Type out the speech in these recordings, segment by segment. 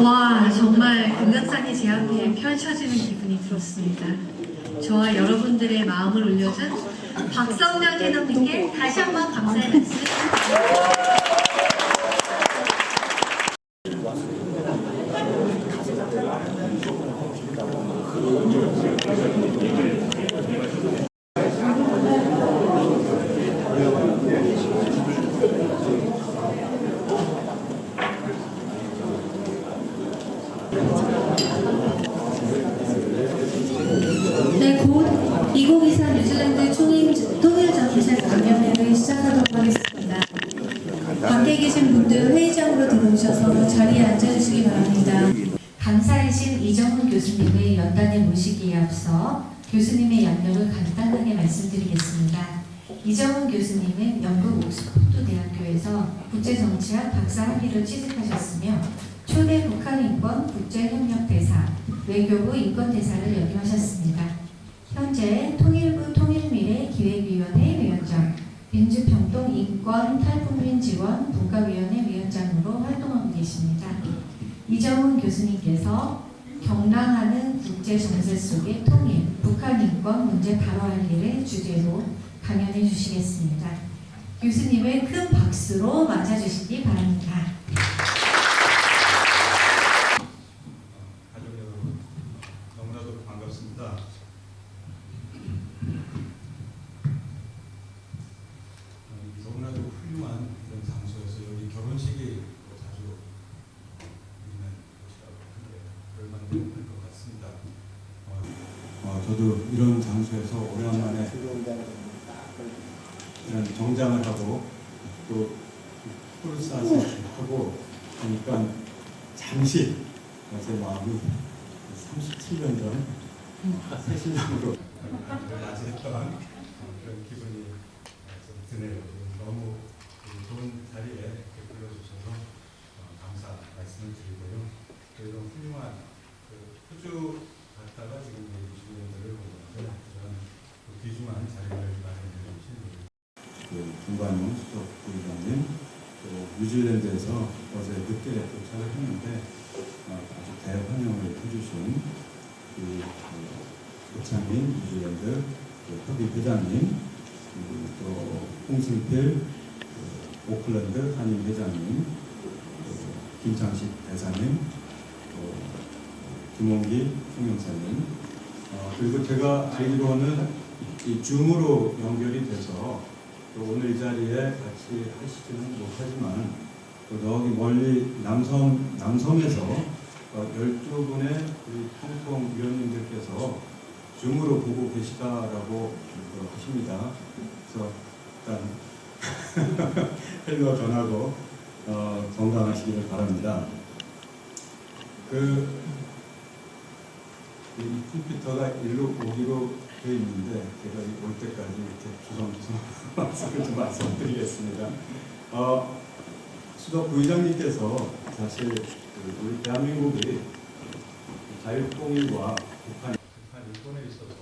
와, 정말 금강산이 제 앞에 펼쳐지는 기분이 들었습니다. 저와 여러분들의 마음을 올려준 박성명 대감님께 다시 한번 감사의 말씀. 네, 곧 2023 뉴질랜드 통일정기사 강연회를 시작하도록 하겠습니다. 밖에 계신 분들 회의장으로 들어오셔서 자리에 앉아주시기 바랍니다. 강사이신 이정훈 교수님의 연단에 모시기에 앞서 교수님의 양력을 간단하게 말씀드리겠습니다. 이정훈 교수님은 영국 옥스포드 대학교에서 국제정치학 박사 학위를 취득하셨으며 초대 북한인권 국제협력대사, 외교부 인권대사를 역임하셨습니다. 현재 통일부 통일미래 기획위원회 위원장, 민주평통 인권 탈북민 지원 분과위원회 위원장으로 활동하고 계십니다. 이정훈 교수님께서 경랑하는 국제정세 속의 통일, 북한 인권 문제 바로할 일을 주제로 강연해 주시겠습니다. 교수님을 큰 박수로 맞아주시기 바랍니다. 가족 여러분, 너무나도 반갑습니다. 너무나도 훌륭한 이런 장소에서 여기 결혼식이 자주 있는 곳이라고 하는데 그럴 만도 없는 것 같습니다. 저도 이런 장소에서 오랜만에 이런 정장을 하고 또 폴사를 하고 하니까 잠시 제 마음이 37년 전 새 신랑으로 맞이했던 그런 기분이 좀 드네요. 너무 좋은 자리에 이렇게 불러주셔서 감사 말씀을 드리고요. 그래도 훌륭한 호주 갔다가 지금 뉴질랜드를 보는데 그런 귀중한 자리를 마련해 주신 김관용 수석 부의장님, 또 뉴질랜드에서 어제 늦게 도착을 했는데 아주 대환영을 해주신 오창민 뉴질랜드 협의 회장님, 또 홍승필 오클랜드 한인 회장님, 김창식 대사님, 또 김홍기 총영사님, 그리고 제가 알기로는 이 줌으로 연결이 돼서 또 오늘 이 자리에 같이 하시지는 못하지만 또 저기 멀리 남섬에서 12분의 우리 통통위원님들께서 줌으로 보고 계시다라고 하십니다. 그래서 일단 헬로 전하고 건강하시기를 바랍니다. 이 컴퓨터가 일로 오기로 되어 있는데 제가 올 때까지 이렇게 주섬주섬 말씀을 좀 말씀드리겠습니다. 수석 부의장님께서 사실 우리 대한민국이 자유통일과 북한 인권에 있어서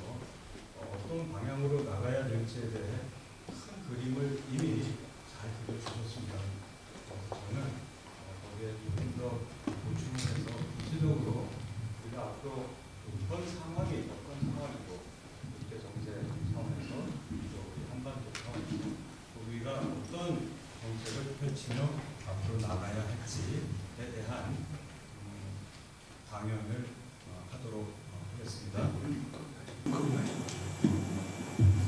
어떤 방향으로 나가야 될지에 대해 큰 그림을 이미 잘 그려주셨습니다. 저는 거기에 조금 더 보충해서 구체적으로 우리가 앞으로 어떤 상황이 어떤 상황이고 국제정세 상황에서 또 우리 한반도 상황에서 우리가 어떤 정책을 펼치며 앞으로 나가야 할지에 대한 강연을 하도록 하겠습니다.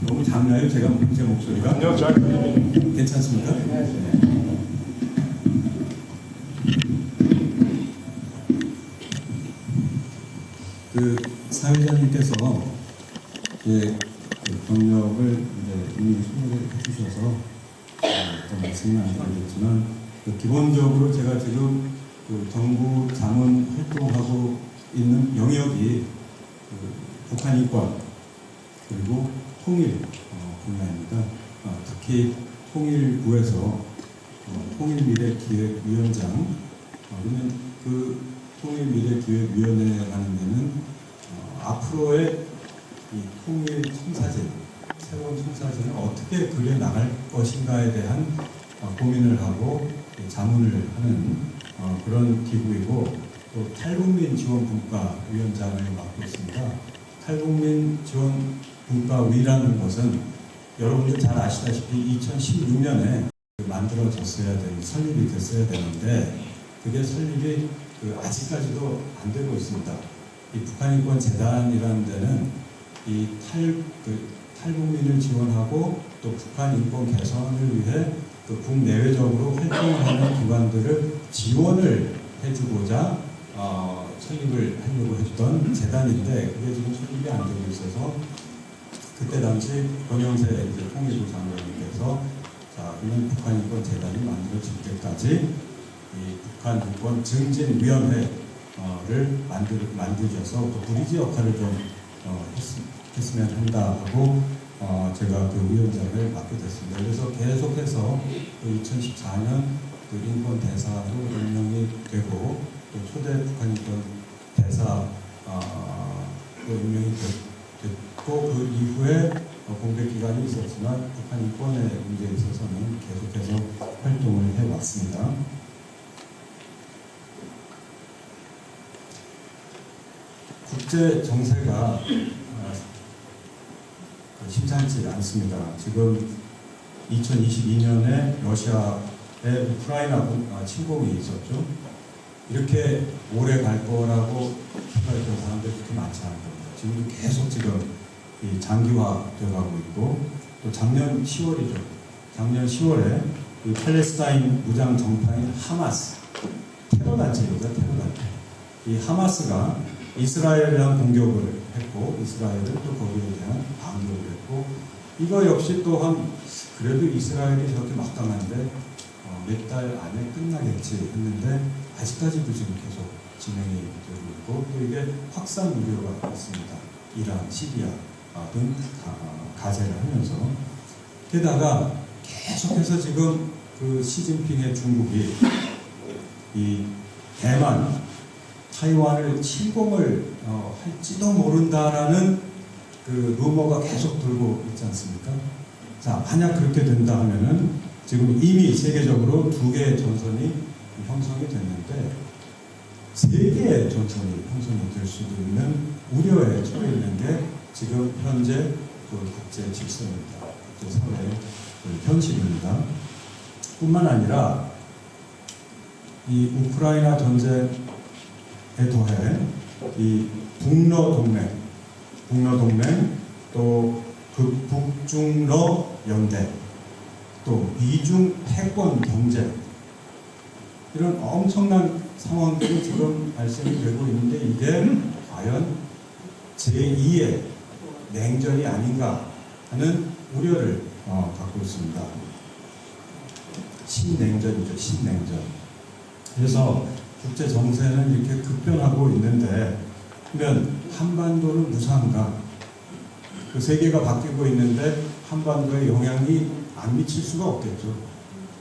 너무 작나요? 제 목소리가? 아니요, 잘 괜찮습니까? 네. 사회자님께서 경력을 이미 소개해 주셔서 어떤 말씀은 안 드리겠지만 기본적으로 제가 지금 정부 자문 활동하고 있는 영역이 북한 인권 그리고 통일 분야입니다. 특히 통일부에서 통일미래기획위원장 그러면 그 통일미래기획위원회라는 데는 앞으로의 이 통일 청사진, 새로운 청사진을 어떻게 그려나갈 것인가에 대한 고민을 하고 자문을 하는 그런 기구이고 또 탈북민 지원 분과위원장을 맡고 있습니다. 탈북민 지원 분과위라는 것은 여러분들 잘 아시다시피 2016년에 만들어졌어야 되는, 설립이 됐어야 되는데 그게 설립이 아직까지도 안 되고 있습니다. 이 북한인권재단이라는 데는 이 탈북민을 지원하고 또 북한 인권 개선을 위해 국내외적으로 활동을 하는 기관들을 지원을 해주고자 설립을 하려고 해주던 재단인데 그게 지금 설립이 안 되고 있어서 그때 당시 권영세 통일부 장관님께서 자, 그러면 북한인권재단이 만들어질 때까지 이 북한인권증진위원회를 만드셔서 부리지 역할을 좀 했으면 한다 하고 제가 그 위원장을 맡게 됐습니다. 그래서 계속해서 2014년 인권 대사로 임명이 되고 또 초대 북한인권 대사 임명이 됐고 그 이후에 공백 기간이 있었지만 북한 인권의 문제에 있어서는 계속해서 활동을 해왔습니다. 국제 정세가 심상치 않습니다. 지금 2022년에 러시아의 우크라이나 침공이 있었죠. 이렇게 오래 갈 거라고 생각했던 사람들이 그렇게 많지 않은 겁니다. 지금도 계속 이 장기화되어 가고 있고 또 작년 10월이죠. 작년 10월에 이 팔레스타인 무장 정파인 하마스 테러단체입니다. 테러단체. 이 하마스가 이스라엘에 대한 공격을 했고 이스라엘은 또 거기에 대한 반격을 했고 이거 역시 또한 그래도 이스라엘이 저렇게 막강한데 몇 달 안에 끝나겠지 했는데 아직까지도 지금 계속 진행이 되고 있고 또 이게 확산 우려가 있습니다. 이란, 시리아 등 가세를 하면서 게다가 계속해서 지금 시진핑의 중국이 이 대만, 타이완을 침공을 할지도 모른다라는 루머가 계속 돌고 있지 않습니까? 자, 만약 그렇게 된다 하면은 지금 이미 세계적으로 2개의 전선이 형성이 됐는데 3개의 전선이 형성이 될 수도 있는 우려에 처해 있는 게 지금 현재 국제 질서입니다. 국제 사회의 현실입니다. 뿐만 아니라 이 우크라이나 전쟁에 더해 이 북러동맹 또 북중러 연대 또 미중 패권 경쟁 이런 엄청난 상황들이 지금 발생이 되고 있는데 이게 과연 제2의 냉전이 아닌가 하는 우려를 갖고 있습니다. 신냉전이죠. 신냉전. 그래서 국제 정세는 이렇게 급변하고 있는데 그러면 한반도는 무사한가? 그 세계가 바뀌고 있는데 한반도에 영향이 안 미칠 수가 없겠죠.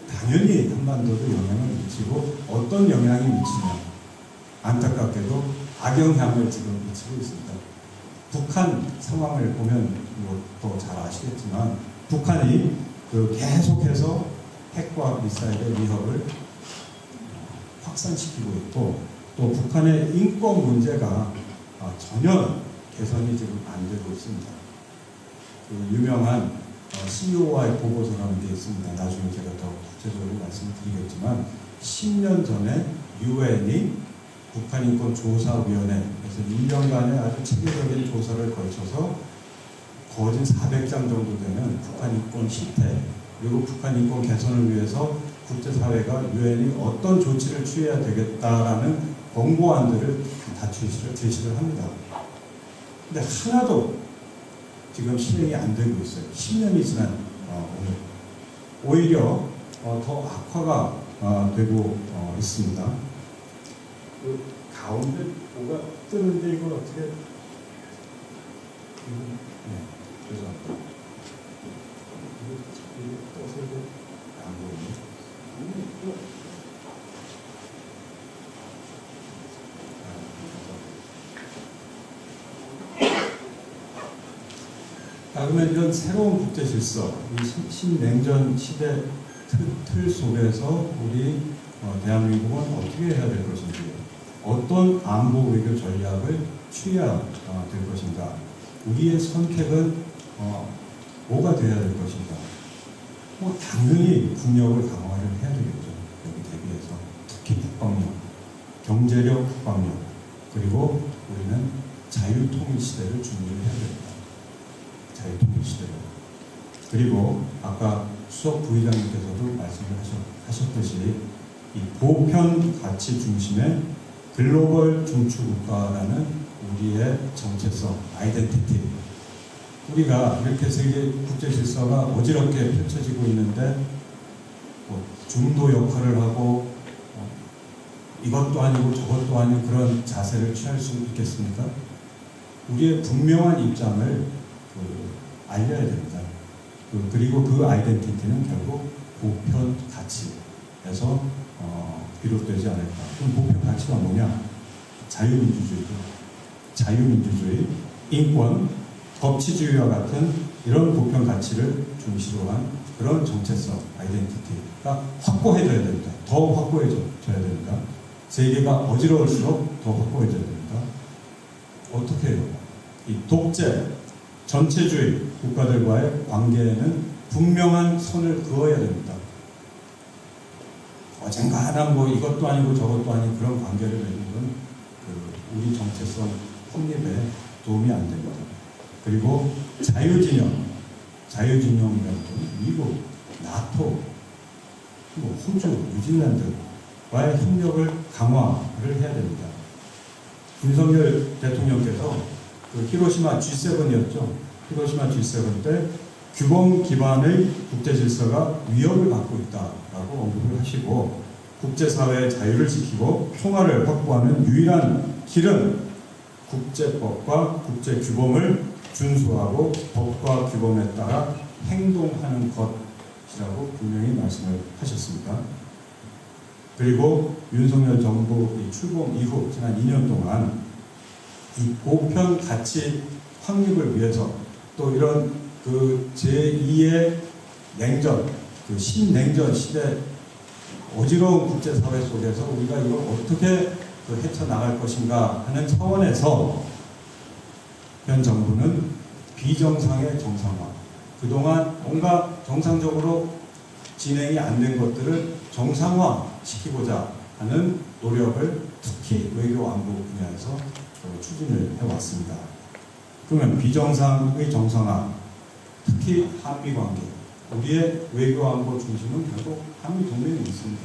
당연히 한반도도 영향을 미치고 어떤 영향이 미치냐 안타깝게도 악영향을 지금 미치고 있습니다. 북한 상황을 보면 더 잘 아시겠지만 북한이 계속해서 핵과 미사일의 위협을 확산시키고 있고 또 북한의 인권 문제가 전혀 개선이 지금 안 되고 있습니다. 유명한 CEO와의 보고서라는 게 있습니다. 나중에 제가 더 구체적으로 말씀을 드리겠지만 10년 전에 유엔이 북한인권조사위원회에서 1년간의 아주 체계적인 조사를 거쳐서 거진 400장 정도 되는 북한인권 실태 그리고 북한인권 개선을 위해서 국제사회가 유엔이 어떤 조치를 취해야 되겠다라는 권고안들을 다 제시를 합니다. 근데 하나도 지금 실행이 안 되고 있어요. 10년이 지난 오늘. 오히려 더 악화가 되고 있습니다. 가운데 뭐가 뜨는데 이걸 어떻게 죄송합니다. 이거 떠서 안 보이네. 그러면 이런 새로운 국제 질서, 이 신냉전 시대 틀 속에서 우리 대한민국은 어떻게 해야 될 것인지 어떤 안보 외교 전략을 취해야 될 것인가? 우리의 선택은 뭐가 되어야 될 것인가? 당연히 국력을 강화를 해야 되겠죠. 여기 대비해서 특히 국방력, 경제력, 국방력, 그리고 우리는 자유통일 시대를 준비를 해야 됩니다. 자유통일 시대를. 그리고 아까 수석 부의장님께서도 말씀을 하셨듯이 이 보편 가치 중심의 글로벌 중추 국가라는 우리의 정체성, 아이덴티티. 우리가 이렇게 세계 국제 질서가 어지럽게 펼쳐지고 있는데 중도 역할을 하고 이것도 아니고 저것도 아닌 그런 자세를 취할 수 있겠습니까? 우리의 분명한 입장을 알려야 됩니다. 그리고 그 아이덴티티는 결국 보편 가치에서 비롯되지 않을까. 그럼 보편 가치가 뭐냐? 자유민주주의죠. 자유민주주의, 인권, 법치주의와 같은 이런 보편 가치를 중시로 한 그런 정체성, 아이덴티티가 확고해져야 됩니다. 더 확고해져야 됩니다. 세계가 어지러울수록 더 확고해져야 됩니다. 어떻게 해요? 이 독재, 전체주의 국가들과의 관계에는 분명한 선을 그어야 됩니다. 어젠가나 이것도 아니고 저것도 아닌 그런 관계를 맺는 건 우리 정체성 확립에 도움이 안 됩니다. 그리고 자유진영이라는 미국, 나토, 호주, 뉴질랜드와의 협력을 강화를 해야 됩니다. 윤석열 대통령께서 히로시마 G7이었죠. 히로시마 G7 때 규범 기반의 국제 질서가 위협을 받고 있다라고 언급을 하시고 국제사회의 자유를 지키고 평화를 확보하는 유일한 길은 국제법과 국제규범을 준수하고 법과 규범에 따라 행동하는 것이라고 분명히 말씀을 하셨습니다. 그리고 윤석열 정부 출범 이후 지난 2년 동안 이 보편 가치 확립을 위해서 또 이런 제2의 냉전, 신냉전 시대 어지러운 국제사회 속에서 우리가 이걸 어떻게 헤쳐나갈 것인가 하는 차원에서 현 정부는 비정상의 정상화, 그동안 뭔가 정상적으로 진행이 안 된 것들을 정상화 시키고자 하는 노력을 특히 외교 안보 분야에서 추진을 해왔습니다. 그러면 비정상의 정상화, 특히 한미관계, 우리의 외교 안보 중심은 결국 한미동맹이 있습니다.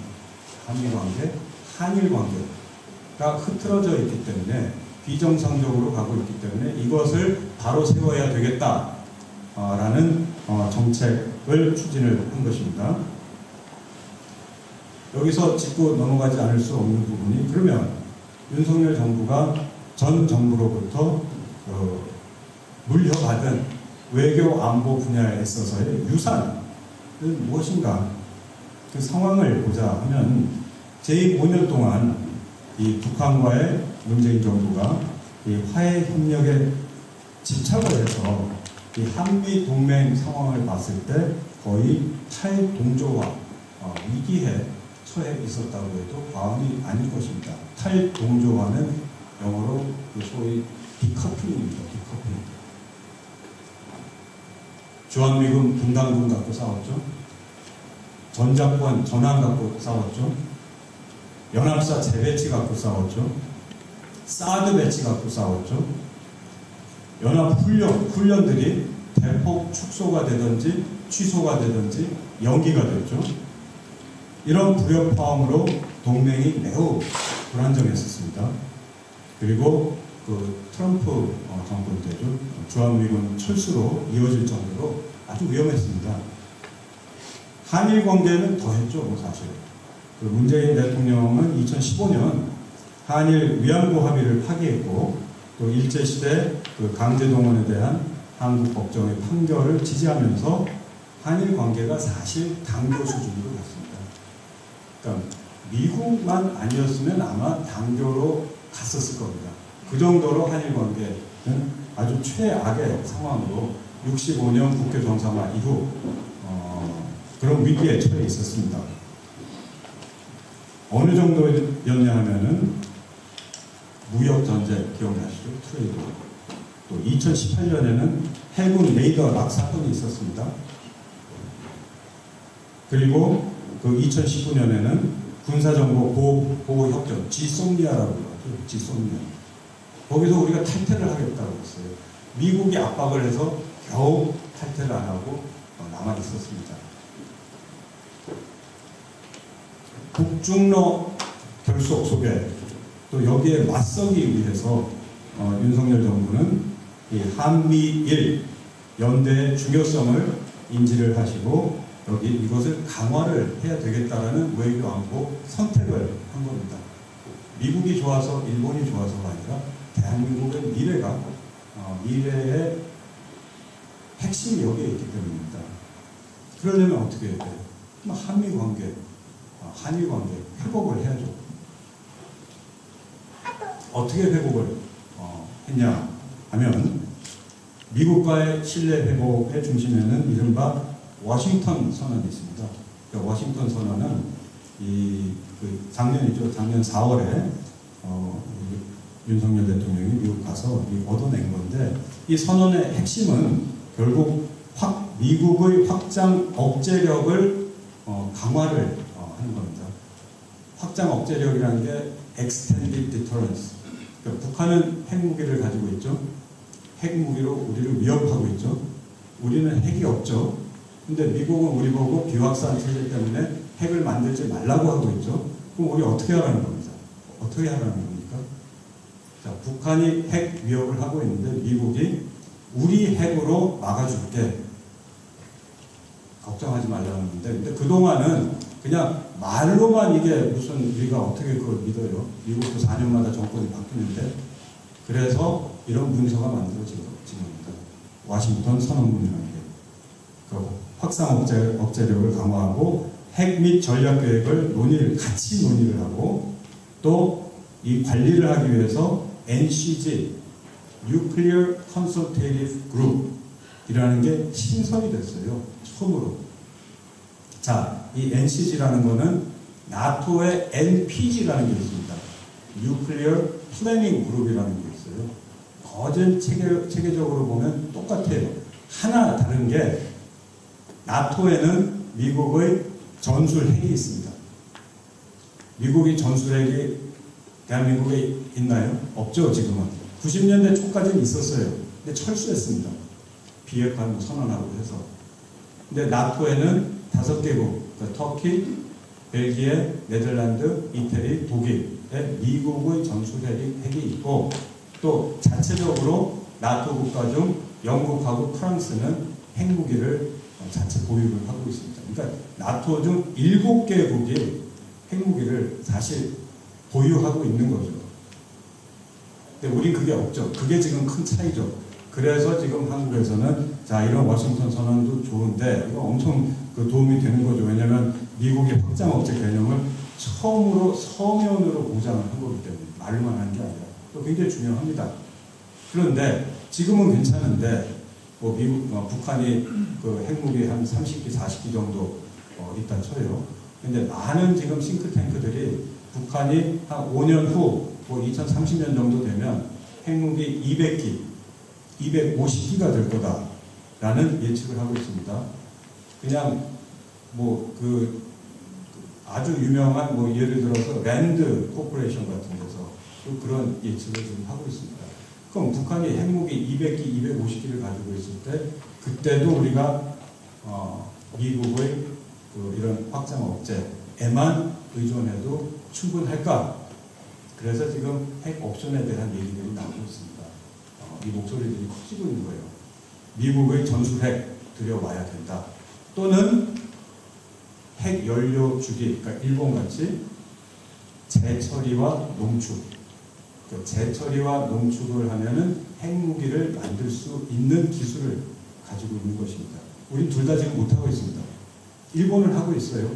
한미관계, 한일관계가 흐트러져 있기 때문에 비정상적으로 가고 있기 때문에 이것을 바로 세워야 되겠다라는 정책을 추진을 한 것입니다. 여기서 짚고 넘어가지 않을 수 없는 부분이, 그러면 윤석열 정부가 전 정부로부터 물려받은 외교 안보 분야에 있어서의 유산은 무엇인가? 그 상황을 보자 하면 제5년 동안 이 북한과의 문재인 정부가 이 화해 협력에 집착을 해서 이 한미 동맹 상황을 봤을 때 거의 탈동조화 위기에 처해 있었다고 해도 과언이 아닐 것입니다. 탈동조화는 영어로 소위 디커플링입니다. 디커플링. 주한미군 분당군 갖고 싸웠죠. 전작권 전환 갖고 싸웠죠. 연합사 재배치 갖고 싸웠죠. 사드 배치 갖고 싸웠죠. 연합 훈련들이 대폭 축소가 되든지 취소가 되든지 연기가 됐죠. 이런 불협화음으로 동맹이 매우 불안정했었습니다. 그리고 트럼프 정부 때죠. 주한미군 철수로 이어질 정도로 아주 위험했습니다. 한일 관계는 더했죠, 사실. 문재인 대통령은 2015년 한일 위안부 합의를 파기했고 또 일제시대 강제동원에 대한 한국 법정의 판결을 지지하면서 한일 관계가 사실 당교 수준으로 갔습니다. 그러니까 미국만 아니었으면 아마 당교로 갔었을 겁니다. 그 정도로 한일 관계는 아주 최악의 상황으로 65년 국교 정상화 이후 그런 위기에 처해 있었습니다. 어느 정도였냐 하면은 무역 전쟁 기억나시죠? 트레이드. 또 2018년에는 해군 레이더 락 사건이 있었습니다. 그리고 그 2019년에는 군사정보 보호협정 지소미아라고 하죠. 지소미아. 거기서 우리가 탈퇴를 하겠다고 했어요. 미국이 압박을 해서 겨우 탈퇴를 안 하고 남아 있었습니다. 북중러 결속 속에 또 여기에 맞서기 위해서 윤석열 정부는 이 한미일 연대의 중요성을 인지를 하시고 여기 이것을 강화를 해야 되겠다라는 외교 안보 선택을 한 겁니다. 미국이 좋아서 일본이 좋아서가 아니라 대한민국의 미래가 미래의 핵심이 여기에 있기 때문입니다. 그러려면 어떻게 해야 돼요? 한미 관계, 한일 관계 회복을 해야죠. 어떻게 회복을 했냐 하면 미국과의 신뢰 회복의 중심에는 이른바 워싱턴 선언이 있습니다. 그러니까 워싱턴 선언은 작년이죠. 작년 4월에 윤석열 대통령이 미국 가서 얻어낸 건데 이 선언의 핵심은 결국 미국의 확장 억제력을 강화를 하는 겁니다. 확장 억제력이라는 게 extended deterrence. 그러니까 북한은 핵무기를 가지고 있죠. 핵무기로 우리를 위협하고 있죠. 우리는 핵이 없죠. 근데 미국은 우리 보고 비확산 체제 때문에 핵을 만들지 말라고 하고 있죠. 그럼 우리 어떻게 하라는 겁니다. 어떻게 하라는 겁니까? 자, 북한이 핵 위협을 하고 있는데 미국이 우리 핵으로 막아줄게. 걱정하지 말라는 건데, 근데 그동안은 그냥 말로만 이게 무슨 우리가 어떻게 그걸 믿어요? 미국도 4년마다 정권이 바뀌는데, 그래서 이런 문서가 만들어진 겁니다. 워싱턴 선언문이라는 게. 그 확산 억제력을 강화하고 핵 및 전략 계획을 같이 논의를 하고 또 이 관리를 하기 위해서 NCG, Nuclear Consultative Group 이라는 게 신설이 됐어요. 처음으로. 자, 이 NCG라는 거는 나토의 NPG라는 게 있습니다. Nuclear Planning Group이라는 게 있어요. 거진 체계적으로 보면 똑같아요. 하나 다른 게 나토에는 미국의 전술핵이 있습니다. 미국이 전술핵이 대한민국에 있나요? 없죠, 지금은. 90년대 초까지는 있었어요. 근데 철수했습니다. 비핵화 선언하고 해서. 근데 나토에는 5개국, 그러니까 터키, 벨기에, 네덜란드, 이태리, 독일에 미국의 전술핵이 있고 또 자체적으로 나토 국가 중 영국하고 프랑스는 핵무기를 자체 보유를 하고 있습니다. 그러니까 나토 중 7개국이 핵무기를 사실 보유하고 있는 거죠. 근데 우린 그게 없죠. 그게 지금 큰 차이죠. 그래서 지금 한국에서는 자 이런 워싱턴 선언도 좋은데 이거 엄청 도움이 되는 거죠. 왜냐하면 미국의 확장 억제 개념을 처음으로 서면으로 보장을 한 거기 때문에 말만 한 게 아니라 또 굉장히 중요합니다. 그런데 지금은 괜찮은데 북한이 그 핵무기 한 30기, 40기 정도 있다 쳐요. 근데 많은 지금 싱크탱크들이 북한이 한 5년 후, 2030년 정도 되면 핵무기 200기, 250기가 될 거다라는 예측을 하고 있습니다. 그냥 아주 유명한 예를 들어서 랜드 코퍼레이션 같은 데서 또 그런 예측을 지금 하고 있습니다. 그럼 북한이 핵무기 200기, 250기를 가지고 있을 때 그때도 우리가 미국의 이런 확장 억제에만 의존해도 충분할까? 그래서 지금 핵 옵션에 대한 얘기들이 나오고 있습니다. 이 목소리들이 커지고 있는 거예요. 미국의 전술핵 들여와야 된다. 또는 핵 연료 주기, 그러니까 일본같이 재처리와 농축. 재처리와 농축을 하면은 핵무기를 만들 수 있는 기술을 가지고 있는 것입니다. 우린 둘 다 지금 못하고 있습니다. 일본은 하고 있어요.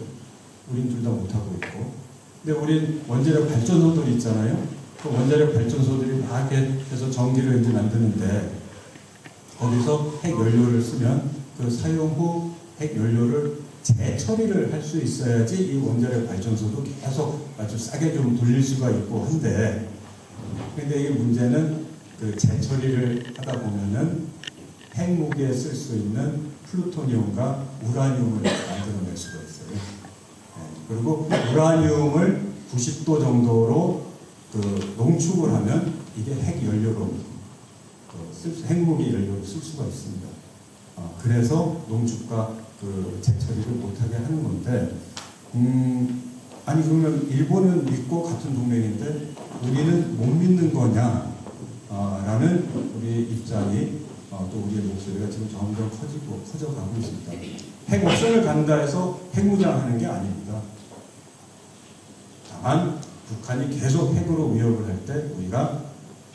우린 둘 다 못하고 있고. 근데 우린 원자력 발전소들이 있잖아요. 그 원자력 발전소들이 막 이렇게 해서 전기를 이제 만드는데 거기서 핵 연료를 쓰면 그 사용 후 핵 연료를 재처리를 할 수 있어야지 이 원자력 발전소도 계속 아주 싸게 좀 돌릴 수가 있고 한데 근데 이게 문제는 그 재처리를 하다 보면은 핵무기에 쓸 수 있는 플루토늄과 우라늄을 만들어낼 수가 있어요. 그리고 우라늄을 90도 정도로 그 농축을 하면 이게 핵 연료로 핵무기 연료로 쓸 수가 있습니다. 그래서 농축과 그 재처리를 못하게 하는 건데, 아니 그러면 일본은 믿고 같은 동맹인데 우리는 못 믿는 거냐? 라는 우리의 입장이 또 우리의 목소리가 지금 점점 커져가고 있습니다. 핵 옵션을 간다 해서 핵무장하는 게 아닙니다. 다만 북한이 계속 핵으로 위협을 할 때 우리가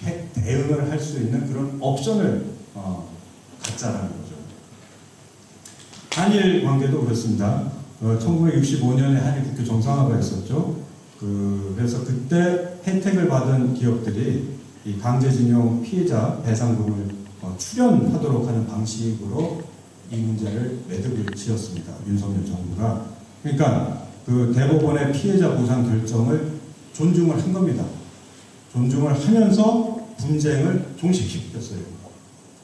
핵 대응을 할 수 있는 그런 옵션을 갖자라는 거죠. 한일 관계도 그렇습니다. 1965년에 한일 국교 정상화가 있었죠. 그래서 그때 혜택을 받은 기업들이 이 강제징용 피해자 배상금을 출연하도록 하는 방식으로 이 문제를 매듭을 지었습니다. 윤석열 정부가. 그러니까 그 대법원의 피해자 보상 결정을 존중을 한 겁니다. 존중을 하면서 분쟁을 종식시켰어요.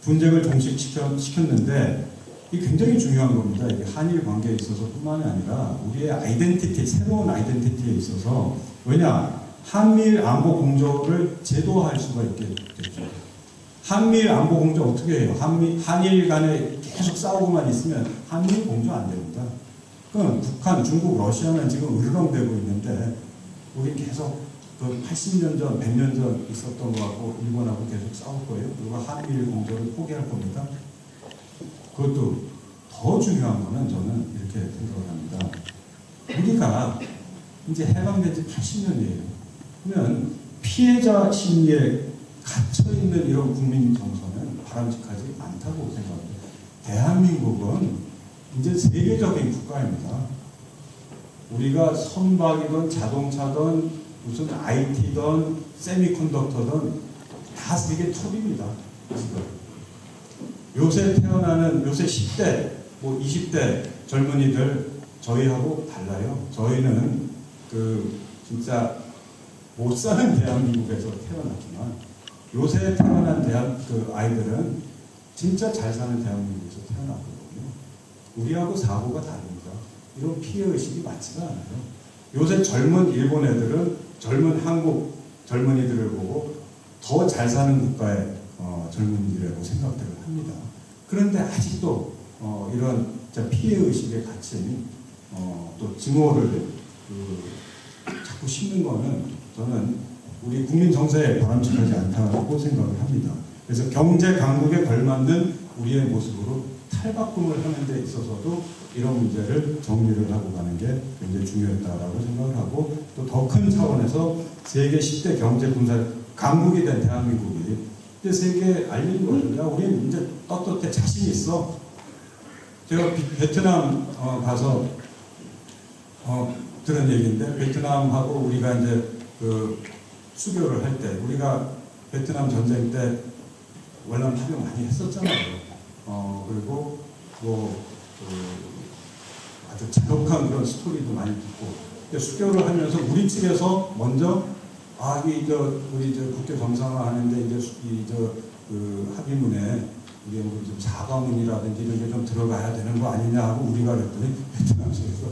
분쟁을 종식시켰는데 이게 굉장히 중요한 겁니다. 이게 한일 관계에 있어서뿐만이 아니라 우리의 아이덴티티, 새로운 아이덴티티에 있어서, 왜냐? 한미일 안보 공조를 제도화할 수가 있게 됐죠. 한미일 안보 공조 어떻게 해요? 한일 간에 계속 싸우고만 있으면 한미일 공조 안 됩니다. 그럼 북한, 중국, 러시아는 지금 으르렁대고 있는데 우리 계속 그 80년 전, 100년 전 있었던 거하고 일본하고 계속 싸울 거예요. 그리고 한미일 공조를 포기할 겁니다. 그것도 더 중요한 거는 저는 이렇게 생각을 합니다. 우리가 이제 해방된 지 80년이에요. 그러면 피해자 심리에 갇혀있는 이런 국민 정서는 바람직하지 않다고 생각합니다. 대한민국은 이제 세계적인 국가입니다. 우리가 선박이든 자동차든 무슨 IT든 세미컨덕터든 다 세계 톱입니다. 지금. 요새 태어나는 요새 10대, 뭐 20대 젊은이들 저희하고 달라요. 저희는 그 진짜 못 사는 대한민국에서 태어났지만 요새 태어난 그 아이들은 진짜 잘 사는 대한민국에서 태어났거든요. 우리하고 사고가 다릅니다. 이런 피해의식이 많지가 않아요. 요새 젊은 일본 애들은 젊은 한국 젊은이들을 보고 더 잘 사는 국가의 젊은이들이라고 생각들을 합니다. 그런데 아직도 이런 피해의식에 갇힌 또 증오를 자꾸 심는 거는 저는 우리 국민 정서에 바람직하지 않다고 생각을 합니다. 그래서 경제 강국에 걸맞는 우리의 모습으로 탈바꿈을 하는 데 있어서도 이런 문제를 정리를 하고 가는 게 굉장히 중요했다라고 생각을 하고, 또 더 큰 차원에서 세계 10대 경제 군사 강국이 된 대한민국이 이제 세계에 알리는 거죠. 야, 우리는 이제 떳떳해, 자신 있어. 제가 베트남 가서 들은 얘기인데, 베트남하고 우리가 이제 그 수교를 할 때, 우리가 베트남 전쟁 때 월남 투병 많이 했었잖아요. 그리고 아주 잔혹한 그런 스토리도 많이 듣고, 수교를 하면서 우리 측에서 먼저 우리 국교 정상화 하는데 그 합의문에 우리 좀 자가문이라든지 이런 게 좀 들어가야 되는 거 아니냐 하고 우리가 그랬더니 베트남 측에서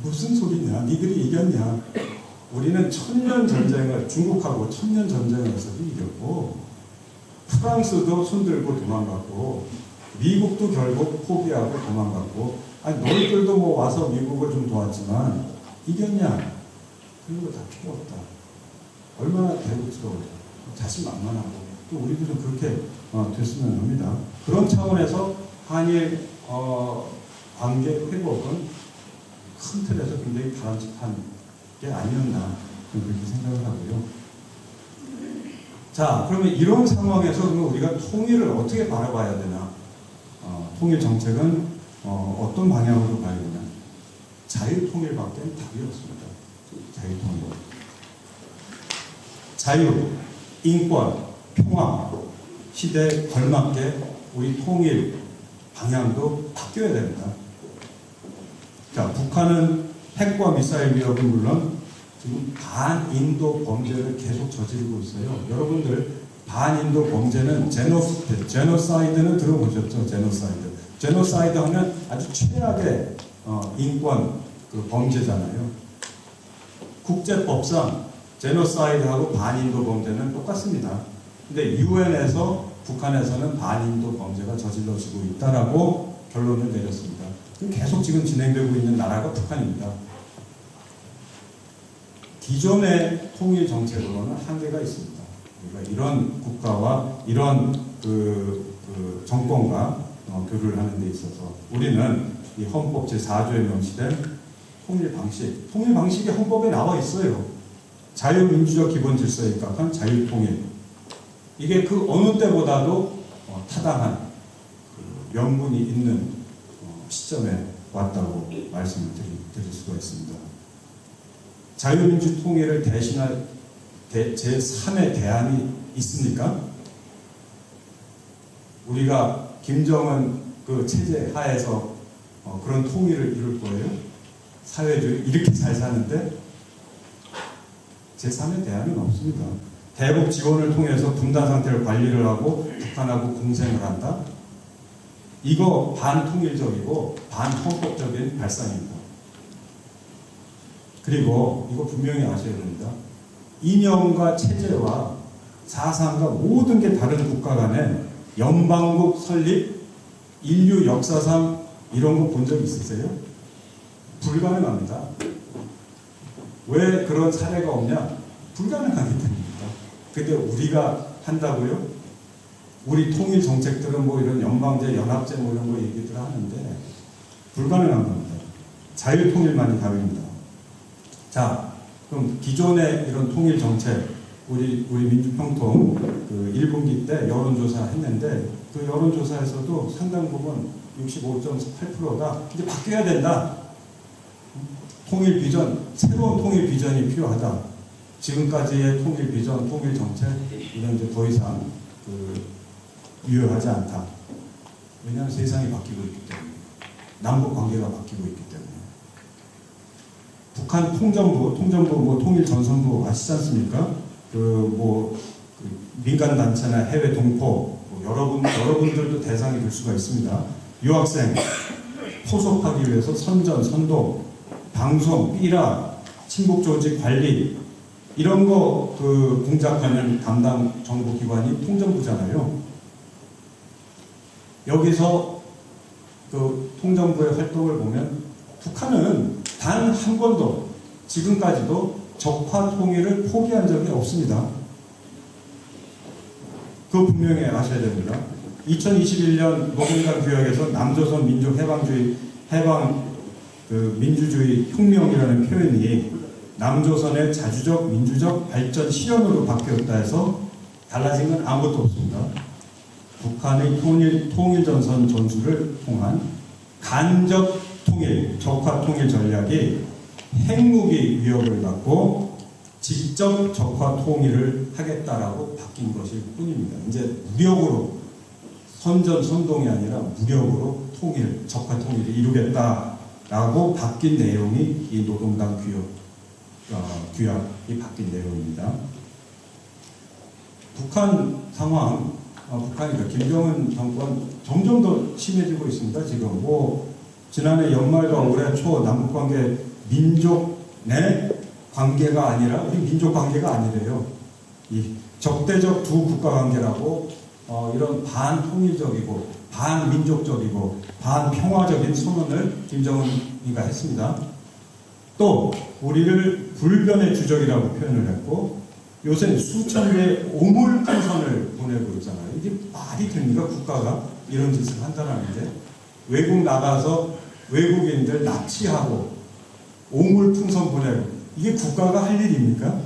무슨 소리냐, 니들이 이겼냐. 우리는 중국하고 천년 전쟁에서도 이겼고, 프랑스도 손들고 도망갔고, 미국도 결국 포기하고 도망갔고, 아니 너희들도 뭐 와서 미국을 좀 도왔지만 이겼냐? 그런 거 다 필요 없다. 얼마나 대국스러워요. 자신만만하고, 또 우리도 좀 그렇게 됐으면 합니다. 그런 차원에서 한일 관계 회복은 큰 틀에서 굉장히 바람직한 게 아니었나 그렇게 생각을 하고요. 자, 그러면 이런 상황에서 그러면 우리가 통일을 어떻게 바라봐야 되나? 통일 정책은 어떤 방향으로 가야 되냐? 자유통일밖에 답이 없습니다. 자유통일. 자유, 인권, 평화 시대에 걸맞게 우리 통일 방향도 바뀌어야 됩니다. 자, 북한은 핵과 미사일 위협은 물론 지금 반인도 범죄를 계속 저지르고 있어요. 여러분들 반인도 범죄는 제노사이드는 들어보셨죠? 제노사이드 하면 아주 최악의 인권 그 범죄잖아요. 국제법상 제노사이드하고 반인도 범죄는 똑같습니다. 근데 유엔에서 북한에서는 반인도 범죄가 저질러지고 있다라고 결론을 내렸습니다. 계속 지금 진행되고 있는 나라가 북한입니다. 기존의 통일 정책으로는 한계가 있습니다. 우리가 이런 국가와 이런 정권과 교류를 하는 데 있어서 우리는 이 헌법 제4조에 명시된 통일 방식이 헌법에 나와 있어요. 자유민주적 기본 질서에 입각한 자유통일. 이게 그 어느 때보다도 타당한 명분이 있는 시점에 왔다고 말씀을 드릴 수가 있습니다. 자유민주 통일을 대신할 제3의 대안이 있습니까? 우리가 김정은 그 체제 하에서 그런 통일을 이룰 거예요? 사회주의 이렇게 잘 사는데 제3의 대안은 없습니다. 대북 지원을 통해서 분단 상태를 관리를 하고 북한하고 공생을 한다? 이거 반통일적이고 반헌법적인 발상입니다. 그리고 이거 분명히 아셔야 됩니다. 이념과 체제와 사상과 모든 게 다른 국가 간에 연방국 설립, 인류 역사상 이런 거 본 적 있으세요? 불가능합니다. 왜 그런 사례가 없냐? 불가능하기 때문입니다. 근데 우리가 한다고요? 우리 통일 정책들은 뭐 이런 연방제, 연합제 뭐 이런 거 얘기들 하는데 불가능한 겁니다. 자유통일만이 답입니다. 자, 그럼 기존의 이런 통일 정책, 우리 민주평통 그 1분기 때 여론조사 했는데 그 여론조사에서도 상당 부분 65.8%가 이제 바뀌어야 된다. 통일 비전, 새로운 통일 비전이 필요하다. 지금까지의 통일 비전, 통일 정책 이런 이제 더 이상 유효하지 않다. 왜냐하면 세상이 바뀌고 있기 때문에, 남북 관계가 바뀌고 있기 때문에. 북한 통전부 뭐 통일전선부 아시지 않습니까? 민간 단체나 해외 동포 여러분들도 대상이 될 수가 있습니다. 유학생 포섭하기 위해서 선전, 선동, 방송, 삐라, 친북 조직 관리 이런 거 공작하는 담당 정부기관이 통전부잖아요. 여기서 그 통전부의 활동을 보면 북한은 단 한 번도 지금까지도 적화 통일을 포기한 적이 없습니다. 그거 분명히 아셔야 됩니다. 2021년 노동당 규약에서 남조선 민족 민주주의 혁명이라는 표현이 남조선의 자주적 민주적 발전 실현으로 바뀌었다 해서 달라진 건 아무것도 없습니다. 북한의 통일전선 전술을 통한 간접 통일, 적화 통일 전략이 핵무기 위협을 갖고 직접 적화 통일을 하겠다라고 바뀐 것일 뿐입니다. 이제 무력으로 선전 선동이 아니라 무력으로 통일, 적화 통일을 이루겠다라고 바뀐 내용이 이 노동당 규약이 바뀐 내용입니다. 북한 상황, 북한이다. 김정은 정권 점점 더 심해지고 있습니다. 지금 지난해 연말과 올해 초 남북관계 민족 내 관계가 아니라 우리 민족 관계가 아니래요. 이 적대적 두 국가 관계라고 이런 반통일적이고 반민족적이고 반평화적인 선언을 김정은이가 했습니다. 또 우리를 불변의 주적이라고 표현을 했고 요새 수천 개의 오물풍선을 보내고 있잖아요. 이게 말이 됩니까? 국가가 이런 짓을 한다는데 외국 나가서 외국인들 납치하고 오물풍선 보내고 이게 국가가 할 일입니까?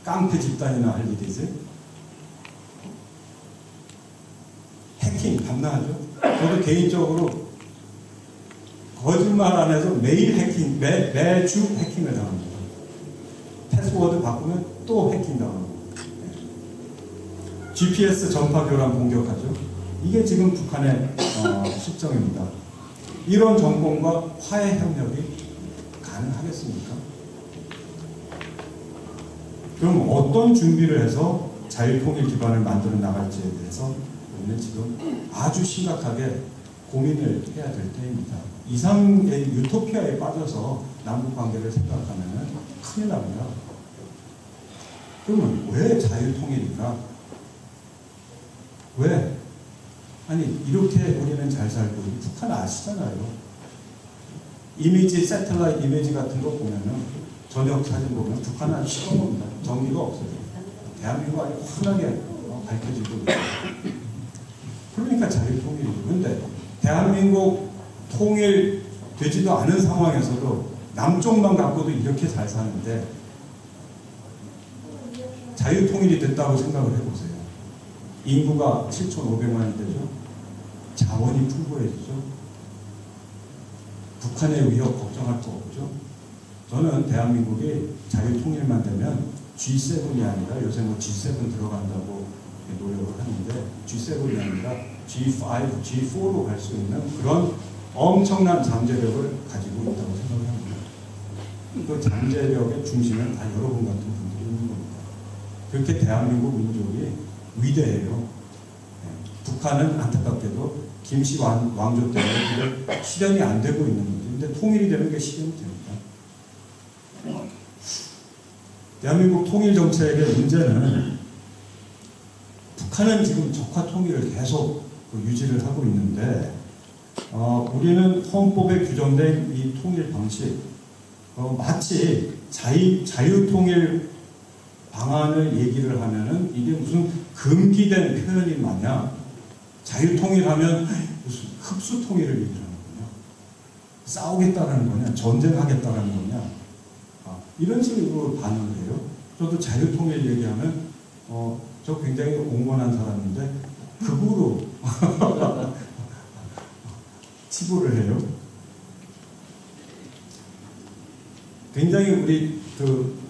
깡패 집단이나 할 일이지. 해킹 담당하죠. 저도 개인적으로 거짓말 안 해서 매일 해킹, 매주 해킹을 당합니다. 패스워드 바꾸면 또 해킹 당하고. GPS 전파 교란 공격하죠. 이게 지금 북한의 실정입니다. 이런 정권과 화해 협력이 가능하겠습니까? 그럼 어떤 준비를 해서 자유통일 기반을 만들어 나갈지에 대해서 우리는 지금 아주 심각하게 고민을 해야 될 때입니다. 이상의 유토피아에 빠져서 남북 관계를 생각하면 큰일 납니다. 그러면 왜 자유통일인가? 왜? 아니 이렇게 우리는 잘 살고 북한 아시잖아요. 이미지 세텔라이트 이미지 같은 거 보면은 전역 사진 보면 북한은 아주 시커멉니다. 정리가 없어요. 대한민국 아주 환하게 밝혀지고 있어요. 그러니까 자유통일이죠. 그런데 대한민국 통일되지도 않은 상황에서도 남쪽만 갖고도 이렇게 잘 사는데 자유통일이 됐다고 생각을 해보세요. 인구가 7,500만이 되죠. 자원이 풍부해지죠. 북한의 위협 걱정할 거 없죠. 저는 대한민국이 자유통일만 되면 G7이 아니라 요새 뭐 G7 들어간다고 노력을 하는데 G7이 아니라 G5, G4로 갈 수 있는 그런 엄청난 잠재력을 가지고 있다고 생각을 합니다. 그 잠재력의 중심은 다 여러분 같은 분들이 있는 겁니다. 그렇게 대한민국 민족이 위대해요. 북한은 안타깝게도 김씨 왕조 때문에 그게 실현이 안 되고 있는 거죠. 근데 통일이 되는 게 실현이 됩니다. 대한민국 통일 정책의 문제는 북한은 지금 적화 통일을 계속 유지를 하고 있는데 우리는 헌법에 규정된 이 통일 방식 마치 자유통일 방안을 얘기를 하면은 이게 무슨 금기된 표현인 마냥 자유통일하면 무슨 흡수통일을 얘기하는 거냐, 싸우겠다라는 거냐, 전쟁하겠다라는 거냐, 이런 식으로 반응을 해요. 저도 자유통일 얘기하면 저 굉장히 옹건한 사람인데 극으로 치부를 해요. 굉장히 우리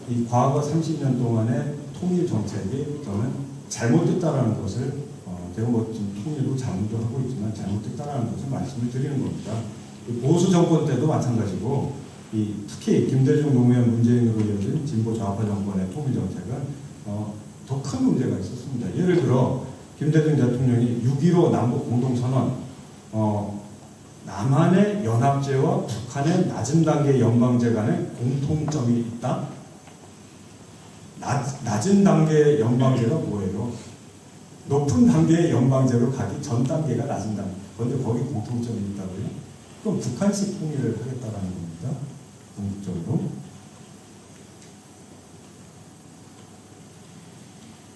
이 과거 30년 동안의 통일 정책이 저는 잘못됐다라는 것을 제가 뭐 지금 통일도 잘못도 하고 있지만 잘못됐다라는 것을 말씀을 드리는 겁니다. 보수 정권 때도 마찬가지고 특히 김대중 노무현 문재인으로 이어진 진보 좌파 정권의 통일 정책은 더 큰 문제가 있었습니다. 예를 들어 김대중 대통령이 6.15 남북 공동선언 남한의 연합제와 북한의 낮은 단계 연방제 간의 공통점이 있다. 낮은 단계의 연방제가 뭐예요? 높은 단계의 연방제로 가기 전 단계가 낮은 단계. 그런데 거기 공통점이 있다고요? 그럼 북한식 통일을 하겠다라는 겁니다. 궁극적으로.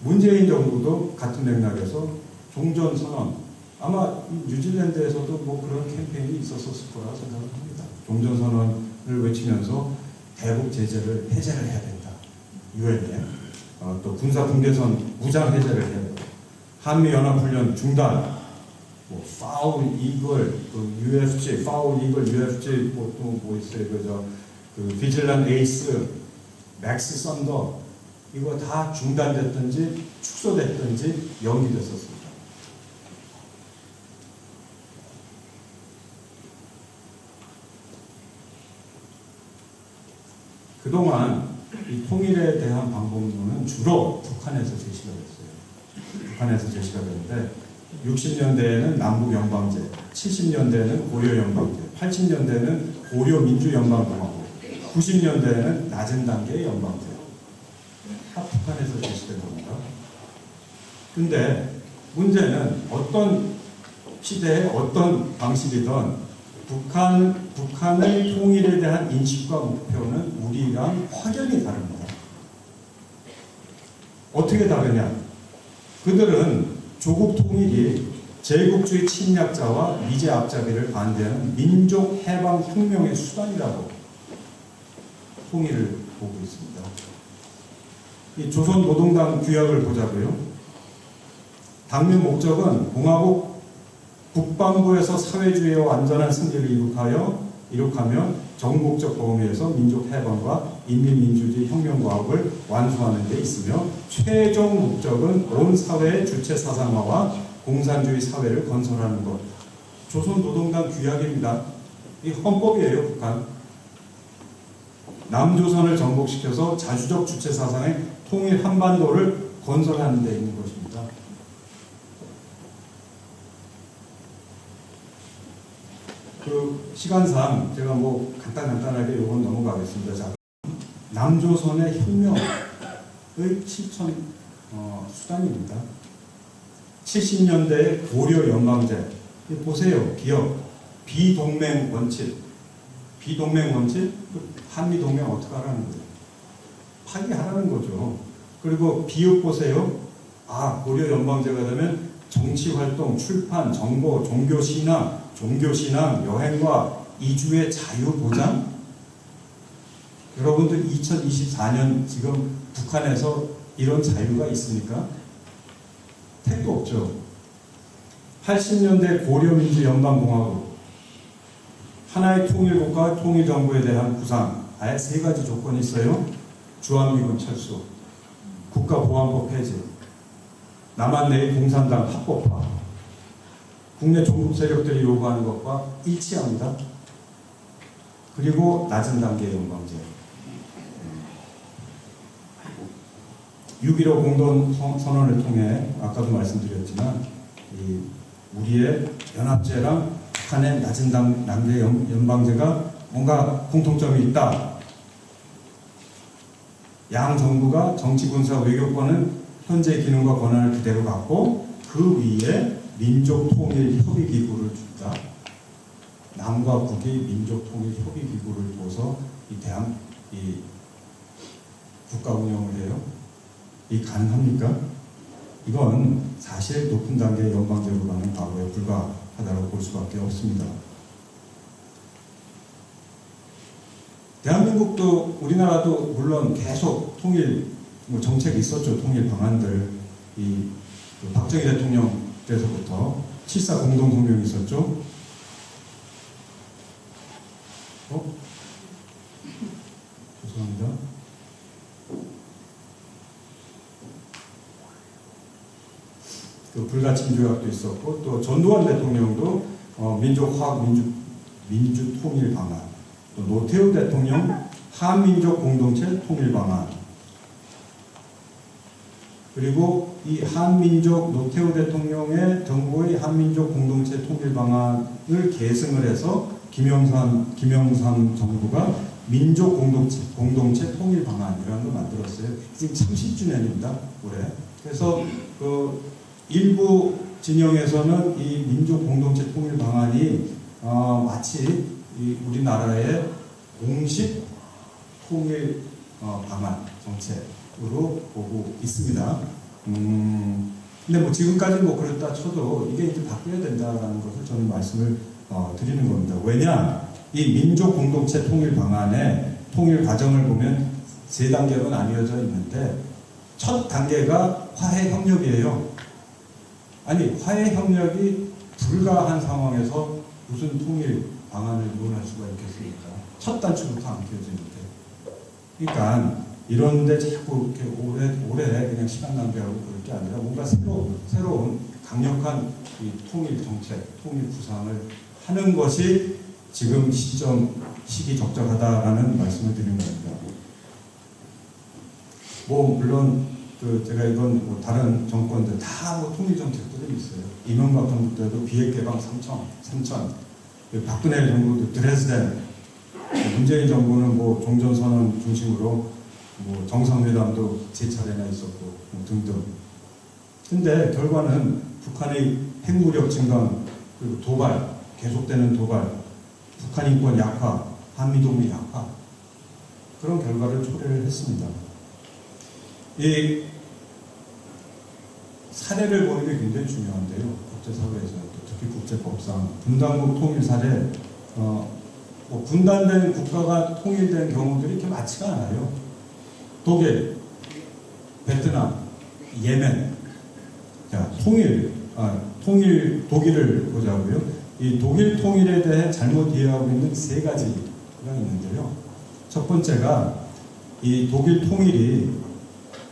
문재인 정부도 같은 맥락에서 종전선언, 아마 뉴질랜드에서도 뭐 그런 캠페인이 있었을 거라 생각을 합니다. 종전선언을 외치면서 대북 제재를 해제를 해야 된다. 유엔에 또 군사 분계선 무장 해제를 해야 된다. 한미 연합훈련 중단, 뭐 파울 이글, UFC, 파울 이글, UFC 뭐 있어요. 그 비질란 에이스, 맥스 썬더 이거 다 중단됐든지 축소됐든지 연기됐었습니다. 그동안 이 통일에 대한 방법론은 주로 북한에서 제시가 됐어요. 북한에서 제시가 됐는데 60년대에는 남북연방제, 70년대에는 고려연방제, 80년대에는 고려민주연방공화국, 90년대에는 낮은 단계의 연방제. 다 북한에서 제시된 겁니다. 근데 문제는 어떤 시대에 어떤 방식이든 북한의 통일에 대한 인식과 목표는 우리랑 확연히 다릅니다. 어떻게 다르냐? 그들은 조국 통일이 제국주의 침략자와 미제 앞잡이를 반대하는 민족 해방 혁명의 수단이라고 통일을 보고 있습니다. 이 조선노동당 규약을 보자고요. 당면 목적은 공화국 국방부에서 사회주의의 완전한 승리를 이룩하며 정복적 범위에서 민족 해방과 인민민주주의 혁명과학을 완수하는 데 있으며 최종 목적은 온 사회의 주체 사상화와 공산주의 사회를 건설하는 것. 조선노동당 규약입니다. 이 헌법이에요. 북한. 남조선을 정복시켜서 자주적 주체 사상의 통일 한반도를 건설하는 데 있는 것입니다. 그 시간상 제가 뭐 간단하게 요건 넘어가겠습니다. 자, 남조선의 혁명의 실천 수단입니다. 70년대의 고려 연방제 보세요. 기업 비동맹 원칙, 한미 동맹 어떻게 하라는 거예요? 파기하라는 거죠. 그리고 비읍 보세요. 고려 연방제가 되면 정치활동, 출판, 정보, 종교신앙, 여행과 이주의 자유 보장. 여러분들 2024년 지금 북한에서 이런 자유가 있습니까? 택도 없죠. 80년대 고려민주연방공화국 하나의 통일국가 통일정부에 대한 구상 아예 3가지 조건이 있어요. 주한미군 철수, 국가보안법 폐지, 남한 내의 공산당 합법화, 국내 종북 세력들이 요구하는 것과 일치합니다. 그리고 낮은 단계의 연방제. 6.15 공동선언을 통해 아까도 말씀드렸지만 우리의 연합제랑 북한의 낮은 단계 연방제가 뭔가 공통점이 있다. 양 정부가 정치, 군사, 외교권은 현재 기능과 권한을 그대로 갖고 그 위에 민족통일협의기구를 준다. 남과 북이 민족통일협의기구를 둬서 이 국가 운영을 해요. 이 가능합니까? 이건 사실 높은 단계의 연방제로라는 과거에 불과하다고 볼 수밖에 없습니다. 대한민국도 우리나라도 물론 계속 통일 정책이 있었죠. 통일 방안들. 박정희 대통령 때서부터 7.4 공동성명이 있었죠. 죄송합니다. 불가침 조약도 있었고 또 전두환 대통령도 민족화학 민주통일 방안, 또 노태우 대통령 한민족 공동체 통일 방안, 그리고 이 한민족 노태우 대통령의 정부의 한민족 공동체 통일 방안을 계승을 해서 김영삼 정부가 민족 공동체 통일 방안이라는 걸 만들었어요. 지금 30주년입니다. 올해. 그래서 일부 진영에서는 이 민족 공동체 통일 방안이 마치 우리나라의 공식 통일 방안 정책으로 보고 있습니다. 근데 뭐 지금까지 뭐 그랬다 쳐도 이게 이제 바뀌어야 된다라는 것을 저는 말씀을 드리는 겁니다. 왜냐, 이 민족 공동체 통일 방안의 통일 과정을 보면 3단계로 나뉘어져 있는데 첫 단계가 화해 협력이에요. 아니, 화해 협력이 불가한 상황에서 무슨 통일 방안을 논할 수가 있겠습니까? 첫 단추부터 안 켜지는데. 그러니까 이런데 자꾸 이렇게 오래 그냥 시간 낭비하고 그럴 게 아니라 뭔가 새로운 강력한 이 통일 정책, 통일 구상을 하는 것이 지금 시기 적절하다라는 말씀을 드리는 겁니다. 뭐 물론 제가 이건 뭐 다른 정권들 다 뭐 통일 정책들이 있어요. 이명박 정부 때도 비핵 개방 3천, 박근혜 정부도 드레스덴, 문재인 정부는 뭐 종전선언 중심으로 뭐 정상회담도 3차례나 있었고 뭐 등등. 근데 결과는 북한의 핵무력 증강, 그리고 도발, 계속되는 도발, 북한 인권 약화, 한미동맹 약화, 그런 결과를 초래를 했습니다. 이 사례를 보는 게 굉장히 중요한데요. 국제사회에서, 특히 국제법상 분단국 통일 사례, 뭐 분단된 국가가 통일된 경우들이 이렇게 많지가 않아요. 독일, 베트남, 예멘. 자, 통일 독일을 보자고요. 이 독일 통일에 대해 잘못 이해하고 있는 3가지가 있는데요. 첫 번째가 이 독일 통일이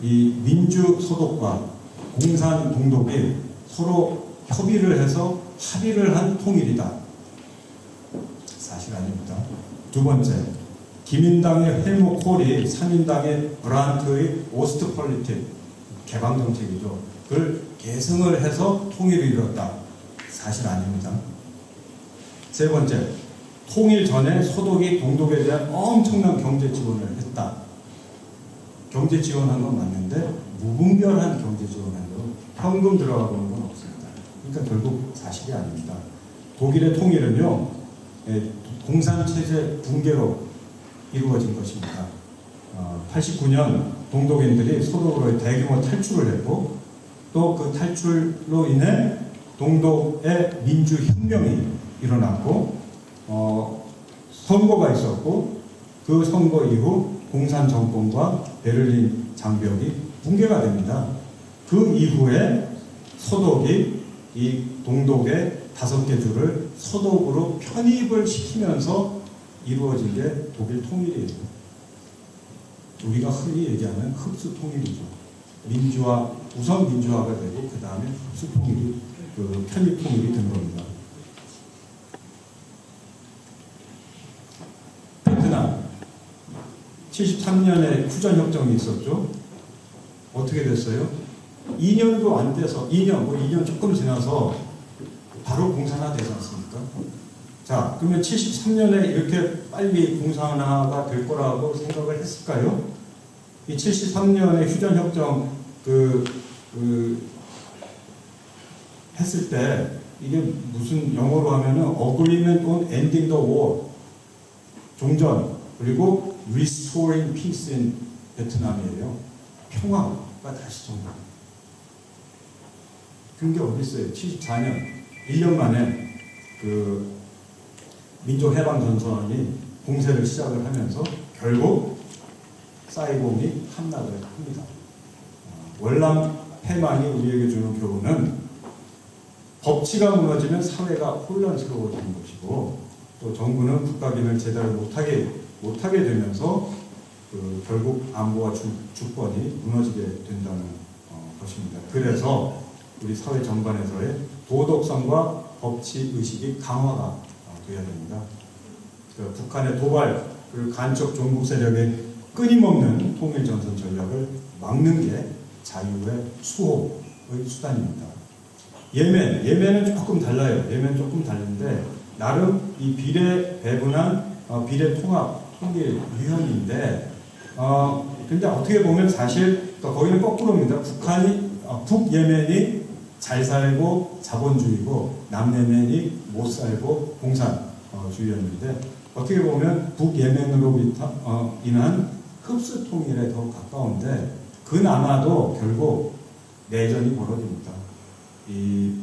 이 민주 소독과 공산 동독이 서로 협의를 해서 합의를 한 통일이다. 사실 아닙니다. 두 번째, 기민당의 헬무 콜이 산민당의 브란트의 오스트폴리틱 개방 정책이죠. 그걸 계승을 해서 통일을 이뤘다. 사실 아닙니다. 세 번째, 통일 전에 소독이 동독에 대한 엄청난 경제 지원을 했다. 경제 지원한 건 맞는데 무분별한 경제 지원한 거, 현금 들어가고는 건 없습니다. 그러니까 결국 사실이 아닙니다. 독일의 통일은요, 공산체제 붕괴로 이루어진 것입니다. 89년 동독인들이 소독으로 대규모 탈출을 했고 또 그 탈출로 인해 동독의 민주혁명이 일어났고 선거가 있었고 그 선거 이후 공산 정권과 베를린 장벽이 붕괴가 됩니다. 그 이후에 소독이 이 동독의 5개 주를 소독으로 편입을 시키면서 이루어진 게 독일 통일이에요. 우리가 흔히 얘기하는 흡수 통일이죠. 민주화, 우선 민주화가 되고 그 다음에 흡수 통일이, 그 편입 통일이 된 겁니다. 베트남 73년에 휴전협정이 있었죠. 어떻게 됐어요? 2년도 안 돼서 2년 조금 지나서 바로 공산화 되지 않습니까? 자, 그러면 73년에 이렇게 빨리 공산화가 될 거라고 생각을 했을까요? 이 73년에 휴전협정 했을 때 이게 무슨 영어로 하면은 Agreement on Ending the War, 종전, 그리고 Restoring Peace in 베트남이에요. 평화가 다시 정말. 그게 어디 있어요? 74년 1년 만에 그 민족해방전선이 공세를 시작을 하면서 결국 사이공이 함락을 합니다. 월남 패망이 우리에게 주는 교훈은 법치가 무너지면 사회가 혼란스러워지는 것이고 또 정부는 국가기능을 제대로 못하게 되면서 결국 안보와 주권이 무너지게 된다는 것입니다. 그래서 우리 사회 전반에서의 도덕성과 법치 의식이 강화가 돼야 됩니다. 북한의 도발, 그리고 간첩 종북 세력의 끊임없는 통일전선 전략을 막는 게 자유의 수호의 수단입니다. 예멘은 조금 달라요. 예멘 조금 다른데 나름 이 비례 배분한 비례 통합 통일 유형인데 근데 어떻게 보면 사실 거기는 거꾸로입니다. 북예멘이 잘 살고 자본주의고 남예멘이 못 살고 공산주의였는데 어떻게 보면 북예멘으로부터 인한 흡수 통일에 더 가까운데 그나마도 결국 내전이 벌어집니다. 이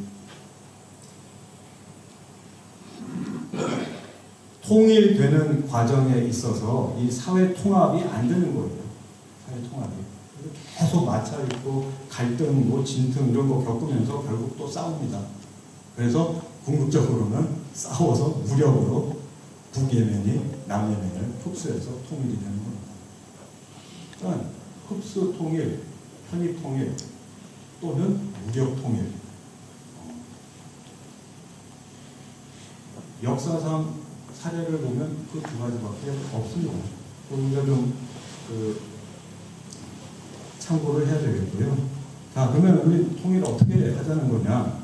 통일되는 과정에 있어서 이 사회 통합이 안 되는 거예요. 사회 통합이. 계속 마찰있고 갈등, 진등 이런 거 겪으면서 결국 또 싸웁니다. 그래서 궁극적으로는 싸워서 무력으로 북예멘이 남예멘을 흡수해서 통일이 되는 겁니다. 그러니까 흡수 통일, 편입 통일 또는 무력 통일. 역사상 사례를 보면 그 두 가지밖에 없습니다. 우리가 좀 참고를 해야 되겠고요. 자, 그러면 우리 통일을 어떻게 하자는 거냐?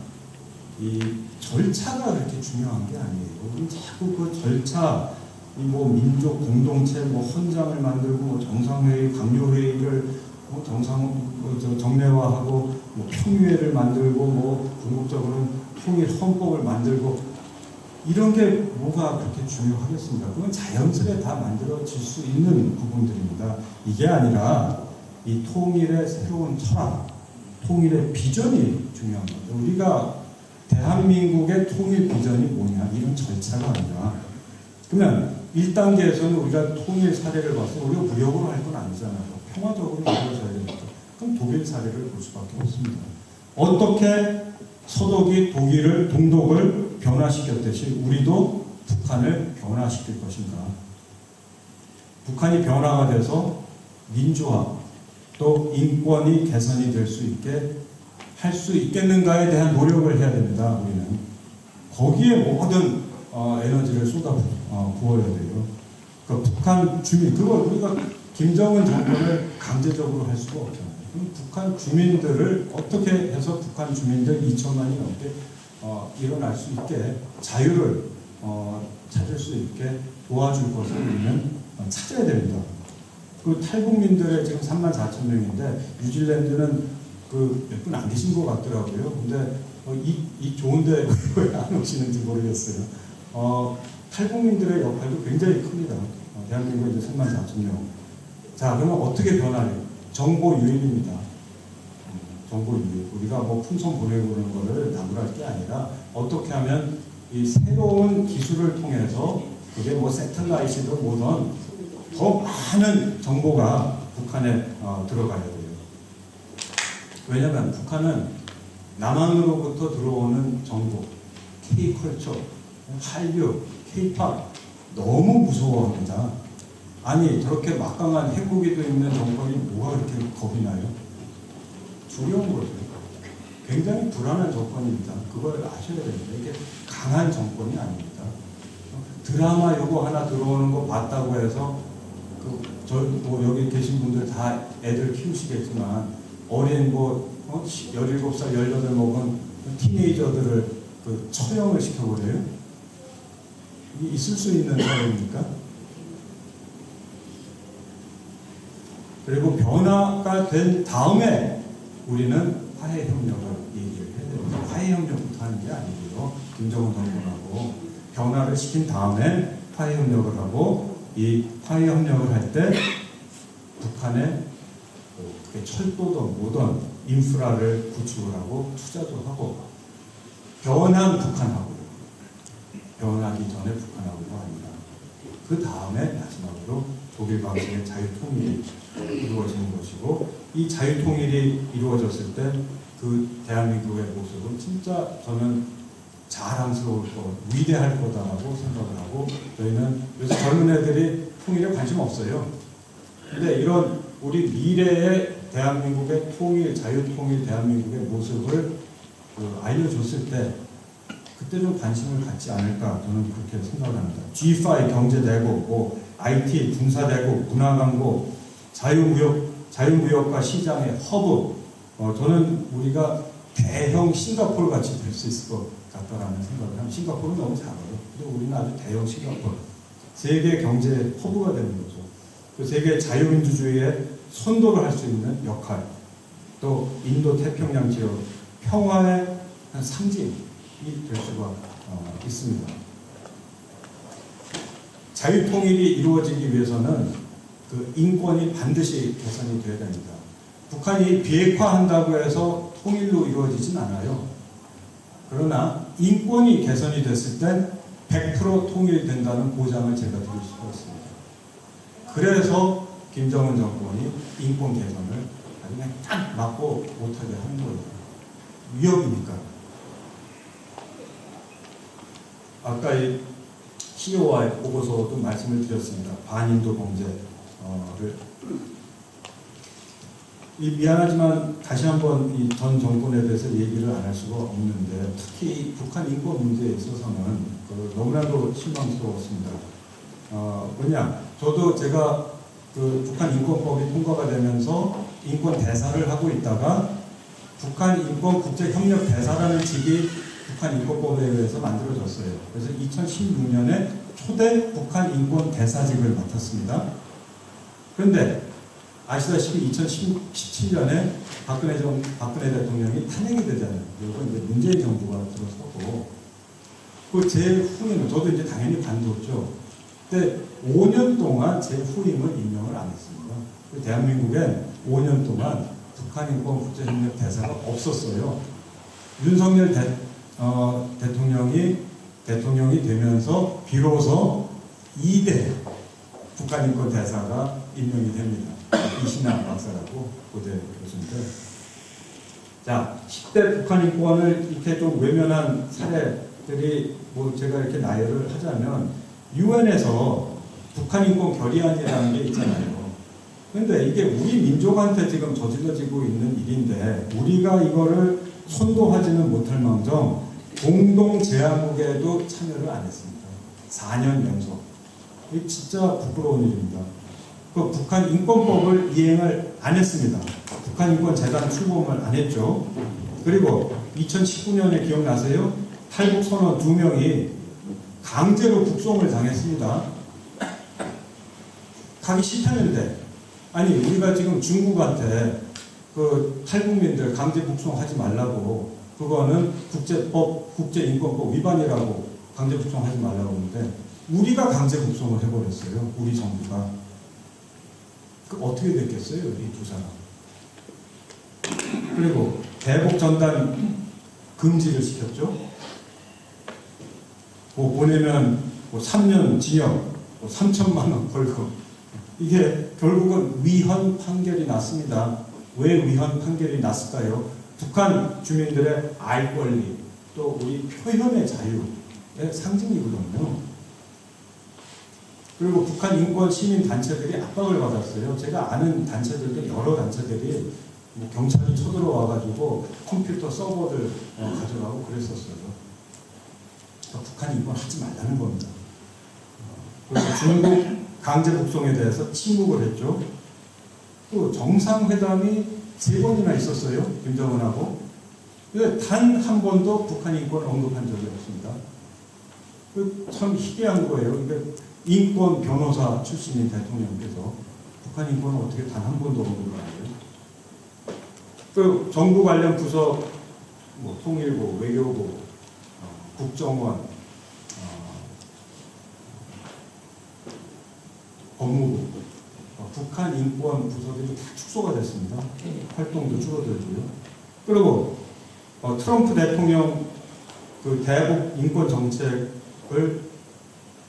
이 절차가 그렇게 중요한 게 아니에요. 우리 자꾸 그 절차, 민족 공동체, 헌장을 만들고, 정상회의, 강요회의를 정례화하고, 평의회를 만들고, 궁극적으로는 통일 헌법을 만들고, 이런 게 뭐가 그렇게 중요하겠습니까? 그건 자연스레 다 만들어질 수 있는 부분들입니다. 이게 아니라 이 통일의 새로운 철학, 통일의 비전이 중요한 거죠. 우리가 대한민국의 통일 비전이 뭐냐? 이런 절차가 아니라 그러면 1단계에서는 우리가 통일 사례를 봐서 우리가 무력으로 할 건 아니잖아요. 평화적으로 이루어져야 됩니다. 그럼 독일 사례를 볼 수밖에 없습니다. 어떻게 서독이 동독을 변화시켰듯이 우리도 북한을 변화시킬 것인가? 북한이 변화가 돼서 민주화 또 인권이 개선이 될 수 있게 할 수 있겠는가에 대한 노력을 해야 됩니다. 우리는 거기에 모든 에너지를 쏟아 부어야 돼요. 그 북한 주민, 그걸 우리가 김정은 정권을 강제적으로 할 수가 없잖아요. 그럼 북한 주민들을 어떻게 해서 북한 주민들 2천만이 넘게 일어날 수 있게 자유를 찾을 수 있게 도와줄 것을 우리는 찾아야 됩니다. 그 탈북민들의 지금 34,000명인데 뉴질랜드는 그 몇 분 안 계신 것 같더라고요. 근데 이 좋은데 왜 안 오시는지 모르겠어요. 탈북민들의 역할도 굉장히 큽니다. 대한민국에 이제 34,000명. 자, 그러면 어떻게 변화해요? 정보 유인입니다. 정보 유인. 우리가 뭐 풍선 보내고 그러는 거를 나무랄 게 아니라 어떻게 하면 이 새로운 기술을 통해서 그게 뭐 새틀라이트든 뭐든 더 많은 정보가 북한에 들어가야 돼요. 왜냐하면 북한은 남한으로부터 들어오는 정보, K컬처, 한류, K팝 너무 무서워합니다. 아니 저렇게 막강한 핵무기도 있는 정권이 뭐가 그렇게 겁이 나요? 두려운 거죠. 굉장히 불안한 정권입니다. 그걸 아셔야 됩니다. 이게 강한 정권이 아닙니다. 드라마 요거 하나 들어오는 거 봤다고 해서 뭐 여기 계신 분들 다 애들 키우시겠지만 어린 17살, 18 먹은 티네이저들을 처형을 시켜버려요? 이게 있을 수 있는 사회입니까? 그리고 변화가 된 다음에 우리는 화해협력을 얘기를 해야 됩니다. 화해협력부터 하는 게 아니고요. 김정은 정권하고 변화를 시킨 다음에 화해협력을 하고 이 화해협력을 할 때 북한의 철도든 뭐든 인프라를 구축을 하고 투자도 하고 변한 북한하고요. 변하기 전에 북한하고가 아니라 그 다음에 마지막으로 독일 방식의 자유통일이 이루어지는 것이고 이 자유통일이 이루어졌을 때 그 대한민국의 모습은 진짜 저는 자랑스러울 거, 위대할 거다라고 생각을 하고 저희는 요새 젊은 애들이 통일에 관심 없어요. 근데 이런 우리 미래의 대한민국의 통일, 자유통일 대한민국의 모습을 알려줬을 때 그때 좀 관심을 갖지 않을까 저는 그렇게 생각을 합니다. G5 경제대국, 뭐 IT 군사대국, 문화강국, 자유무역과 시장의 허브, 저는 우리가 대형 싱가포르 같이 될 수 있을 것 같다라는 생각을 합니다. 싱가포르는 너무 작아요. 근데 우리는 아주 대형 싱가포르, 세계 경제 허브가 되는 거죠. 그 세계 자유민주주의의 선도를 할 수 있는 역할, 또 인도 태평양 지역 평화의 한 상징이 될 수가 있습니다. 자유통일이 이루어지기 위해서는 그 인권이 반드시 개선이 되어야 됩니다. 북한이 비핵화한다고 해서 통일로 이루어지진 않아요. 그러나 인권이 개선이 됐을 땐 100% 통일된다는 보장을 제가 드릴 수가 있습니다. 그래서 김정은 정권이 인권 개선을 아주 그냥 딱 막고 못하게 하는 거예요. 위협이니까. 아까 이 COI 보고서도 말씀을 드렸습니다. 반인도 범죄를 미안하지만 다시 한번 이 전 정권에 대해서 얘기를 안 할 수가 없는데 특히 북한 인권 문제에 있어서는 너무나도 실망스러웠습니다. 뭐냐, 저도 제가 그 북한 인권법이 통과가 되면서 인권 대사를 하고 있다가 북한 인권 국제협력 대사라는 직이 북한 인권법에 의해서 만들어졌어요. 그래서 2016년에 초대 북한 인권 대사직을 맡았습니다. 그런데 아시다시피 2017년에 박근혜 대통령이 탄핵이 되잖아요. 그리고 이제 문재인 정부가 들어서고 그 제 후임은 저도 이제 당연히 관뒀죠. 근데 5년 동안 제 후임을 임명을 안 했습니다. 대한민국에 5년 동안 북한 인권 국제협력 대사가 없었어요. 윤석열 대통령이 되면서 비로소 2대 북한 인권 대사가 임명이 됩니다. 이신하 박사라고 고대 교수인데, 자 10대 북한 인권을 이렇게 좀 외면한 사례들이 뭐 제가 이렇게 나열을 하자면 유엔에서 북한 인권 결의안이라는 게 있잖아요. 그런데 이게 우리 민족한테 지금 저질러지고 있는 일인데 우리가 이거를 선도하지는 못할 망정 공동 제안국에도 참여를 안 했습니다. 4년 연속. 이게 진짜 부끄러운 일입니다. 그 북한 인권법을 이행을 안 했습니다. 북한 인권재단 출범을 안 했죠. 그리고 2019년에 기억나세요? 탈북 선원 2명이 강제로 북송을 당했습니다. 가기 싫다는데, 아니 우리가 지금 중국한테 그 탈북민들 강제 북송하지 말라고, 그거는 국제법, 국제인권법 위반이라고 강제 북송하지 말라고 하는데 우리가 강제 북송을 해버렸어요. 우리 정부가. 그 어떻게 됐겠어요, 이 두 사람. 그리고 대북 전단 금지를 시켰죠. 뭐 보내면 뭐 3년 징역, 뭐 3천만 원 벌금. 이게 결국은 위헌 판결이 났습니다. 왜 위헌 판결이 났을까요? 북한 주민들의 알 권리, 또 우리 표현의 자유의 상징이거든요. 그리고 북한 인권 시민 단체들이 압박을 받았어요. 제가 아는 단체들도 여러 단체들이 뭐 경찰이 쳐들어와가지고 컴퓨터 서버를 가져가고 그랬었어요. 그러니까 북한 인권 하지 말라는 겁니다. 그래서 중국 강제 북송에 대해서 침묵을 했죠. 또 정상회담이 3번이나 있었어요. 김정은하고. 단 한 번도 북한 인권을 언급한 적이 없습니다. 참 희귀한 거예요. 이게 인권 변호사 출신인 대통령께서 북한 인권을 어떻게 단 한 번도 언급을 안 해요. 그 정부 관련 부서, 뭐 통일부, 외교부, 국정원, 법무부, 북한 인권 부서들이 다 축소가 됐습니다. 활동도 줄어들고요. 그리고 트럼프 대통령 그 대북 인권 정책을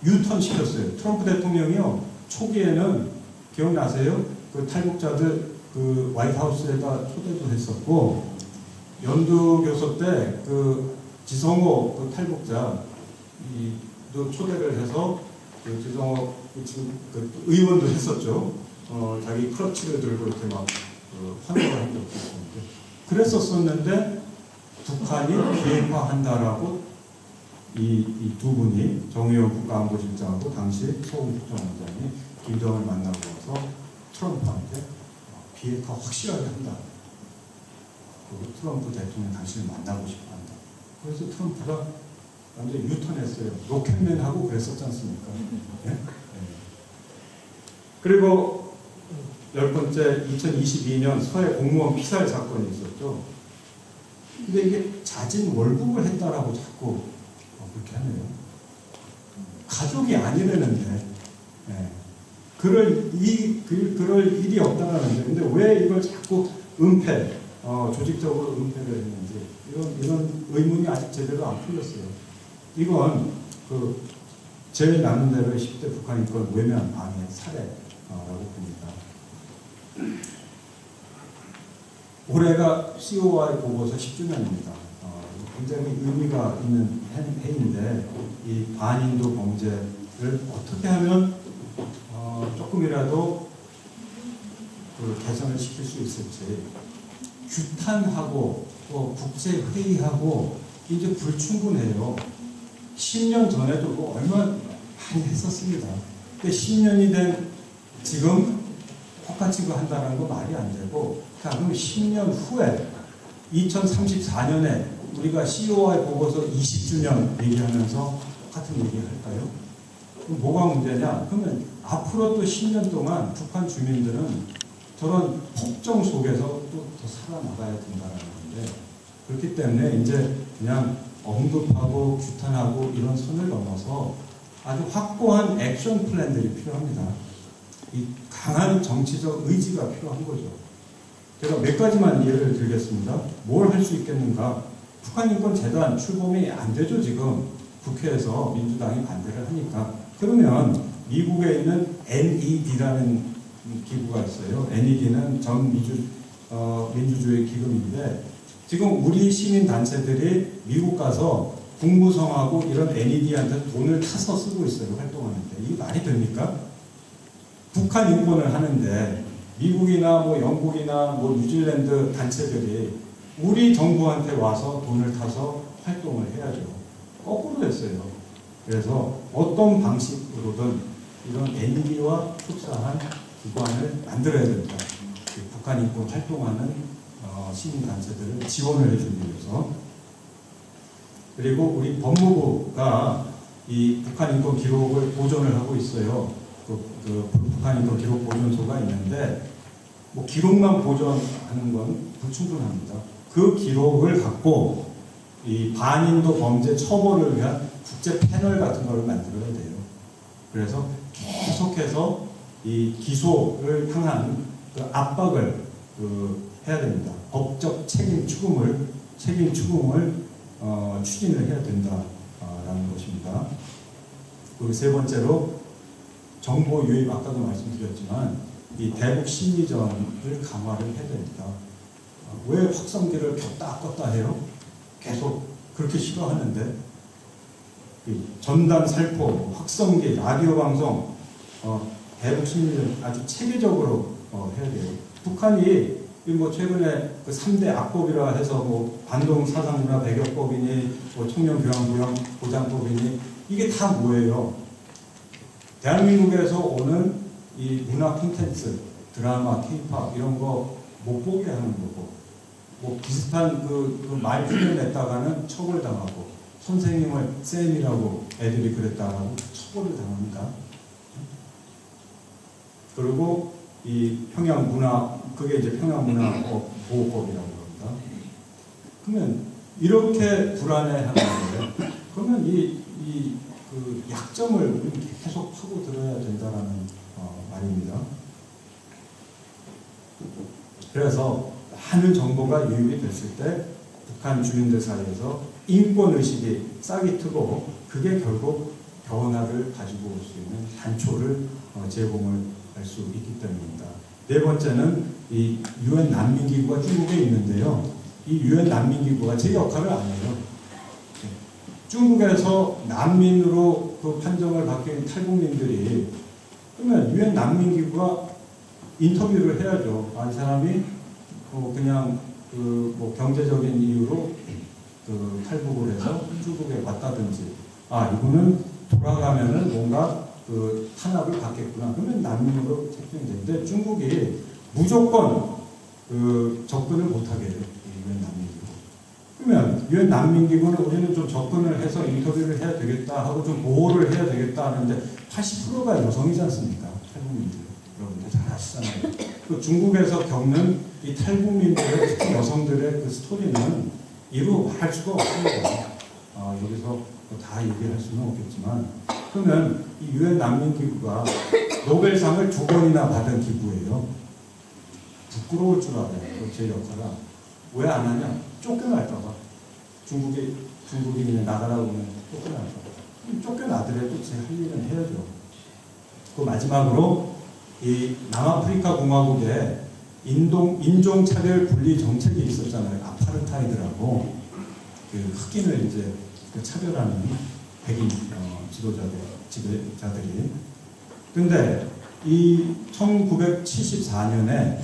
유턴시켰어요. 트럼프 대통령이요, 초기에는 기억나세요? 그 탈북자들 그 화이트하우스에다 초대도 했었고, 연두교섭 때 그 지성호 그 탈북자 또 초대를 해서 그 지성호 지금 그 의원도 했었죠. 자기 크러치를 들고 이렇게 막 환호를 한 적도 있었는데, 그랬었었는데 북한이 비핵화한다라고 이 두 분이, 정의용 국가안보실장하고 당시 서훈 국정원장이 김정을 만나고 와서 트럼프한테 비핵화 확실하게 한다. 그리고 트럼프 대통령 당신을 만나고 싶어 한다. 그래서 트럼프가 완전히 유턴했어요. 로켓맨하고 그랬었지 않습니까? 네? 네. 그리고 10번째 2022년 서해 공무원 피살 사건이 있었죠. 근데 이게 자진 월북을 했다라고 자꾸 그렇게 하네요. 가족이 아니라는데, 네. 그럴 일이 없다라는데, 근데 왜 이걸 자꾸 은폐, 조직적으로 은폐를 했는지 이런 의문이 아직 제대로 안 풀렸어요. 이건 그 제일 나눈 대로 10대 북한 인권 외면 방해 사례라고 봅니다. 올해가 COI 보고서 10주년입니다. 굉장히 의미가 있는 해인데, 이 반인도 범죄를 어떻게 하면 조금이라도 그 개선을 시킬 수 있을지, 규탄하고 또 국제회의하고 이제 불충분해요. 10년 전에도 뭐 얼마 많이 했었습니다. 근데 10년이 된 지금 똑같이 그 한다는 거 말이 안 되고, 자, 그럼 10년 후에 2034년에 우리가 COI 보고서 20주년 얘기하면서 똑같은 얘기 할까요? 그럼 뭐가 문제냐? 그러면 앞으로 또 10년 동안 북한 주민들은 저런 폭정 속에서 또 더 살아나가야 된다는 건데, 그렇기 때문에 이제 그냥 언급하고 규탄하고 이런 선을 넘어서 아주 확고한 액션 플랜들이 필요합니다. 이 강한 정치적 의지가 필요한 거죠. 제가 몇 가지만 예를 들겠습니다. 뭘 할 수 있겠는가? 북한인권재단 출범이 안 되죠, 지금. 국회에서 민주당이 반대를 하니까. 그러면 미국에 있는 NED라는 기구가 있어요. NED는 전 민주주의 기금인데, 지금 우리 시민단체들이 미국 가서 국무성하고 이런 NED한테 돈을 타서 쓰고 있어요, 활동하는데. 이게 말이 됩니까? 북한 인권을 하는데 미국이나 뭐 영국이나 뭐 뉴질랜드 단체들이 우리 정부한테 와서 돈을 타서 활동을 해야죠. 거꾸로 됐어요. 그래서 어떤 방식으로든 이런 NGO와 흡사한 기관을 만들어야 된다. 북한 인권 활동하는 시민단체들을 지원을 해주기 위해서. 그리고 우리 법무부가 이 북한 인권 기록을 보존을 하고 있어요. 북한 인권 기록 보존소가 있는데 뭐 기록만 보존하는 건 불충분합니다. 그 기록을 갖고 이 반인도 범죄 처벌을 위한 국제 패널 같은 걸 만들어야 돼요. 그래서 계속해서 이 기소를 향한 그 압박을 해야 됩니다. 법적 책임 추궁을 추진을 해야 된다라는 것입니다. 그리고 세 번째로 정보 유입, 아까도 말씀드렸지만 이 대북 심리전을 강화를 해야 됩니다. 왜 확성기를 켰다 껐다 해요? 계속 그렇게 싫어하는데 전단 살포, 확성기, 라디오 방송, 대북 심리전 아주 체계적으로 해야 돼요. 북한이 뭐 최근에 그 3대 악법이라 해서 뭐 반동 사상문화 배격법이니 뭐 청년 교양 보장법이니 이게 다 뭐예요? 대한민국에서 오는 이 문화 콘텐츠, 드라마, 케이팝 이런 거 못 보게 하는 거고, 뭐 비슷한 그 말 풀려냈다가는 처벌당하고, 선생님을 쌤이라고 애들이 그랬다라고 처벌을 당합니다. 그리고 이 평양 문화, 그게 이제 평양 문화 보호법이라고 합니다. 그러면 이렇게 불안해하는 거예요. 그러면 그 약점을 우리는 계속 파고 들어야 된다라는 말입니다. 그래서 많은 정보가 유입이 됐을 때 북한 주민들 사이에서 인권의식이 싹이 트고 그게 결국 변화를 가지고 올 수 있는 단초를 제공을 할 수 있기 때문입니다. 네 번째는 이 UN 난민기구가 중국에 있는데요. 이 UN 난민기구가 제 역할을 안 해요. 중국에서 난민으로 그 판정을 받게 된 탈북민들이 그러면 UN 난민기구가 인터뷰를 해야죠. 이 사람이 그냥 뭐 경제적인 이유로 탈북을 해서 중국에 왔다든지, 이분은 돌아가면은 뭔가 탄압을 받겠구나. 그러면 난민으로 책정이 되는데 중국이 무조건 접근을 못하게 해요. UN 난민기구. 그러면 UN 난민기구는 우리는 좀 접근을 해서 인터뷰를 해야 되겠다 하고 좀 보호를 해야 되겠다 하는데 80%가 여성이지 않습니까? 탈북민들. 여러분들 잘 아시잖아요. 그 중국에서 겪는 이 탈북민들의, 특히 여성들의 그 스토리는 이루 말할 수가 없습니다. 여기서 다 얘기할 수는 없겠지만, 그러면 이 UN 난민기구가 노벨상을 2번이나 받은 기구예요. 부끄러울 줄 알아요. 제 역할은. 왜 안 하냐? 쫓겨날까봐. 중국인이 나가라고 하면 쫓겨날까봐. 쫓겨나더라도 제 할 일은 해야죠. 그 마지막으로 이 남아프리카 공화국에 인종차별 분리 정책이 있었잖아요. 아파르타이드라고 그 흑인을 이제 차별하는 백인 지도자들이. 근데 이 1974년에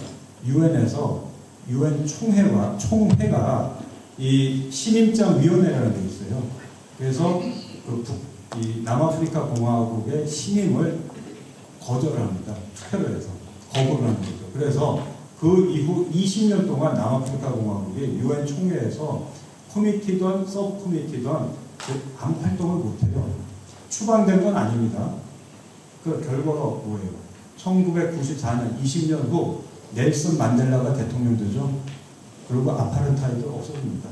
유엔에서 유엔 총회가 이 신임장 위원회라는 게 있어요. 그래서 이 남아프리카 공화국의 신임을 거절합니다. 투표를 해서 거부를 하는 거죠. 그래서 그 이후 20년 동안 남아프리카 공화국이 유엔 총회에서 커미티든 서브 커미티든 아무 활동을 못해요. 추방된 건 아닙니다. 그 결과가 뭐예요? 1994년 20년 후 넬슨 만델라가 대통령 되죠. 그리고 아파르타이드가 없어집니다.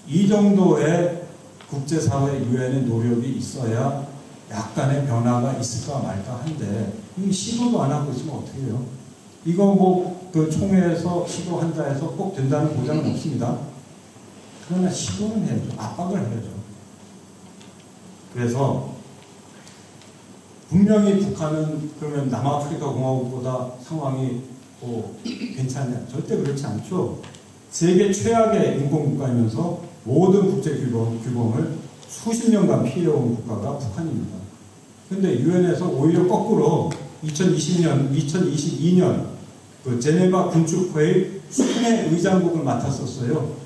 이 정도의 국제사회 유엔의 노력이 있어야 약간의 변화가 있을까 말까 한데 이 시도도 안 하고 있으면 어떻게 해요? 이거 뭐 그 총회에서 시도한다 해서 꼭 된다는 보장은 없습니다. 그러나 시도는 해야죠. 압박을 해야죠. 그래서 분명히 북한은 그러면 남아프리카 공화국보다 상황이 괜찮냐? 절대 그렇지 않죠. 세계 최악의 인권국가이면서 모든 국제 규범을 수십 년간 피해온 국가가 북한입니다. 그런데 유엔에서 오히려 거꾸로 2022년 그 제네바 군축회의 순회 의장국을 맡았었어요.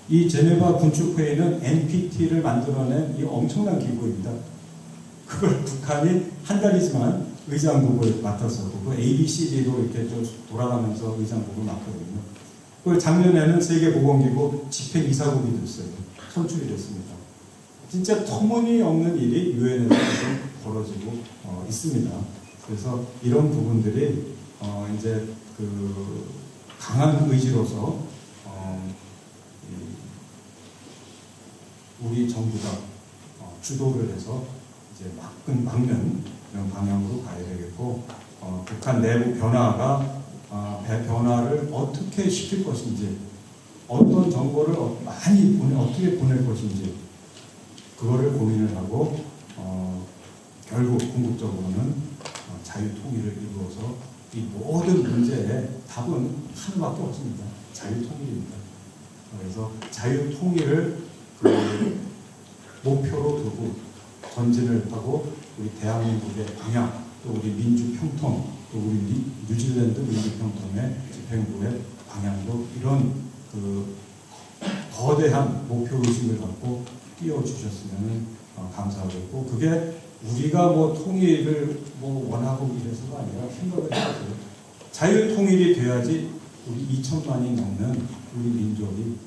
이 제네바 군축회의는 NPT를 만들어낸 이 엄청난 기구입니다. 그걸 북한이 한 달이지만 의장국을 맡았었고, 그 ABCD로 이렇게 좀 돌아가면서 의장국을 맡거든요. 그걸 작년에는 세계보건기구 집행이사국이 됐어요. 선출이 됐습니다. 진짜 터무니없는 일이 유엔에서 지금 벌어지고 있습니다. 그래서 이런 부분들이 이제 그 강한 의지로서 우리 정부가 주도를 해서 이제 막는 이런 방향으로 가야 되겠고, 북한 내부 변화를 어떻게 시킬 것인지, 어떤 정보를 어떻게 보낼 것인지, 그거를 고민을 하고 결국 궁극적으로는 자유통일을 이루어서 이 모든 문제의 답은 하나밖에 없습니다. 자유통일입니다. 그래서 자유통일을 그 목표로 두고 전진을 하고 우리 대한민국의 방향, 또 우리 민주평통, 또 우리 뉴질랜드 민주평통의 집행부의 방향도 이런 그 거대한 목표의식을 갖고 띄워주셨으면 감사하겠고, 그게 우리가 뭐 통일을 뭐 원하고 이래서가 아니라 생각을 해보세요. 자유통일이 돼야지 우리 2천만이 넘는 우리 민족이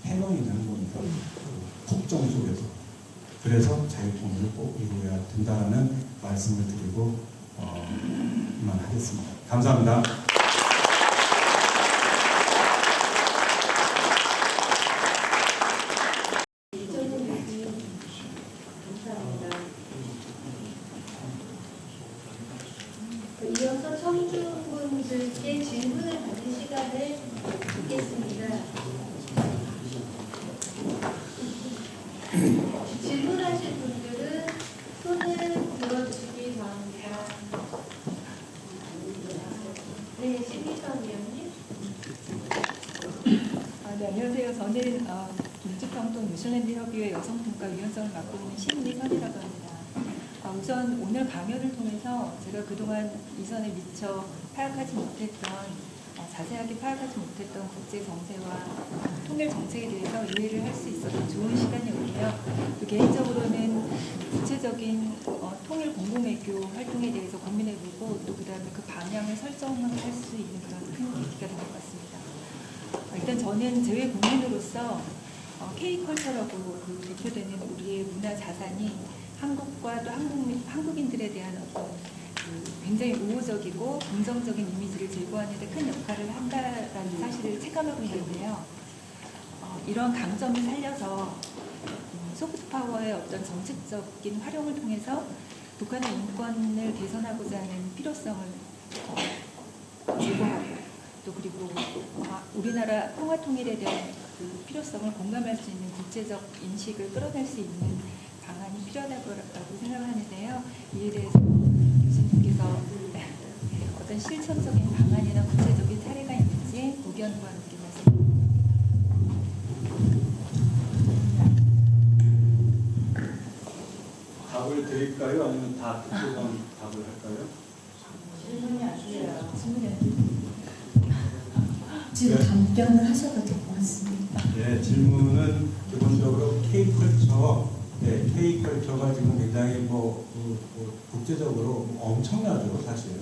해방이 되는 겁니다. 폭정 속에서. 그래서 자유통일을 꼭 이루어야 된다는 말씀을 드리고 이만하겠습니다. 감사합니다. 이어서 청중분들께 질문을 받는 시간을 갖겠습니다. 질문하실 분들은 손을 들어주시기 바랍니다. 네, 신미선 위원님. 네, 안녕하세요. 저는 민주평통 뉴질랜드 협의회 여성분과위원장을 맡고 있는 신미선이라고 합니다. 우선 오늘 강연을 통해서 제가 그동안 이전에 미처 파악하지 못했던, 자세하게 파악하지 못했던 국제 정세와 통일 정책에 대해서 이해를 할 수 있어서 좋은 시간이었고요. 또 개인적으로는 구체적인 통일 공공외교 활동에 대해서 고민해보고, 또 그다음에 그 방향을 설정할 수 있는 그런 큰 계기가 된 것 같습니다. 일단 저는 제외 국민으로서 K컬처라고 대표되는 우리의 문화 자산이 한국과 또 한국인들에 대한 어떤 굉장히 우호적이고 긍정적인 이미지를 제고하는 데 큰 역할을 한다라는 사실을 체감하고 있는데요. 이런 강점을 살려서 소프트파워의 어떤 정책적인 활용을 통해서 북한의 인권을 개선하고자 하는 필요성을 제고하고, 또 그리고 우리나라 평화통일에 대한 그 필요성을 공감할 수 있는 국제적 인식을 끌어낼 수 있는 방안이 필요하다고 생각하는데요. 이에 대해서 교수님께서 어떤 실천적인 방안이나 구체적인 사례가 있는지 의견과 함께 말씀드립니다. 답을 드릴까요? 아니면 다 듣고만 답을 할까요? 질문이 아니에요. 지금 답변을 하셔도 될 것 같습니다. 네, 질문은 기본적으로 K컬처, K컬처가 지금 굉장히 국제적으로 엄청나죠, 사실.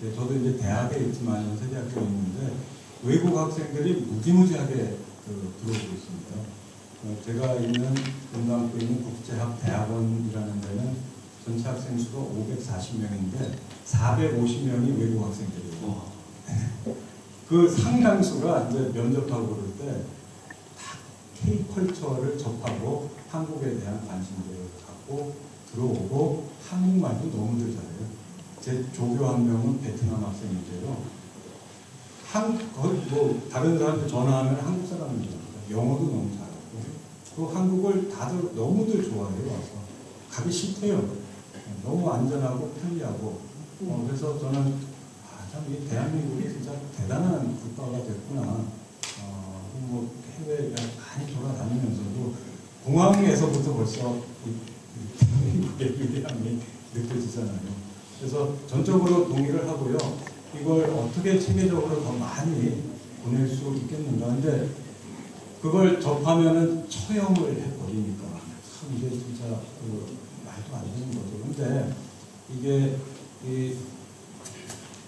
네, 저도 이제 대학에 있지만 연세대학교에 있는데 외국 학생들이 무지무지하게 들어오고 있습니다. 제가 운영하고 있는 국제학대학원이라는 데는 전체 학생 수가 540명인데 450명이 외국 학생들이에요. 그 상당수가 이제 면접하고 그럴 때 다 K컬처를 접하고 한국에 대한 관심을 갖고 들어오고 한국말도 너무들 잘해요. 제 조교 한 명은 베트남 학생인데요. 다른 사람한테 전화하면 한국 사람입니다. 영어도 너무 잘하고. 그 한국을 다들 너무들 좋아해요. 와서 가기 싫대요. 너무 안전하고 편리하고. 그래서 저는 참 이 대한민국이 진짜 대단한 국가가 됐구나. 해외에 많이 돌아다니면서도 공항에서부터 벌써 대한민국의 위대함이 느껴지잖아요. 그래서 전적으로 동의를 하고요. 이걸 어떻게 체계적으로 더 많이 보낼 수 있겠는가. 근데 그걸 접하면은 처형을 해버리니까 참 이게 진짜 말도 안 되는 거죠. 근데 이게 이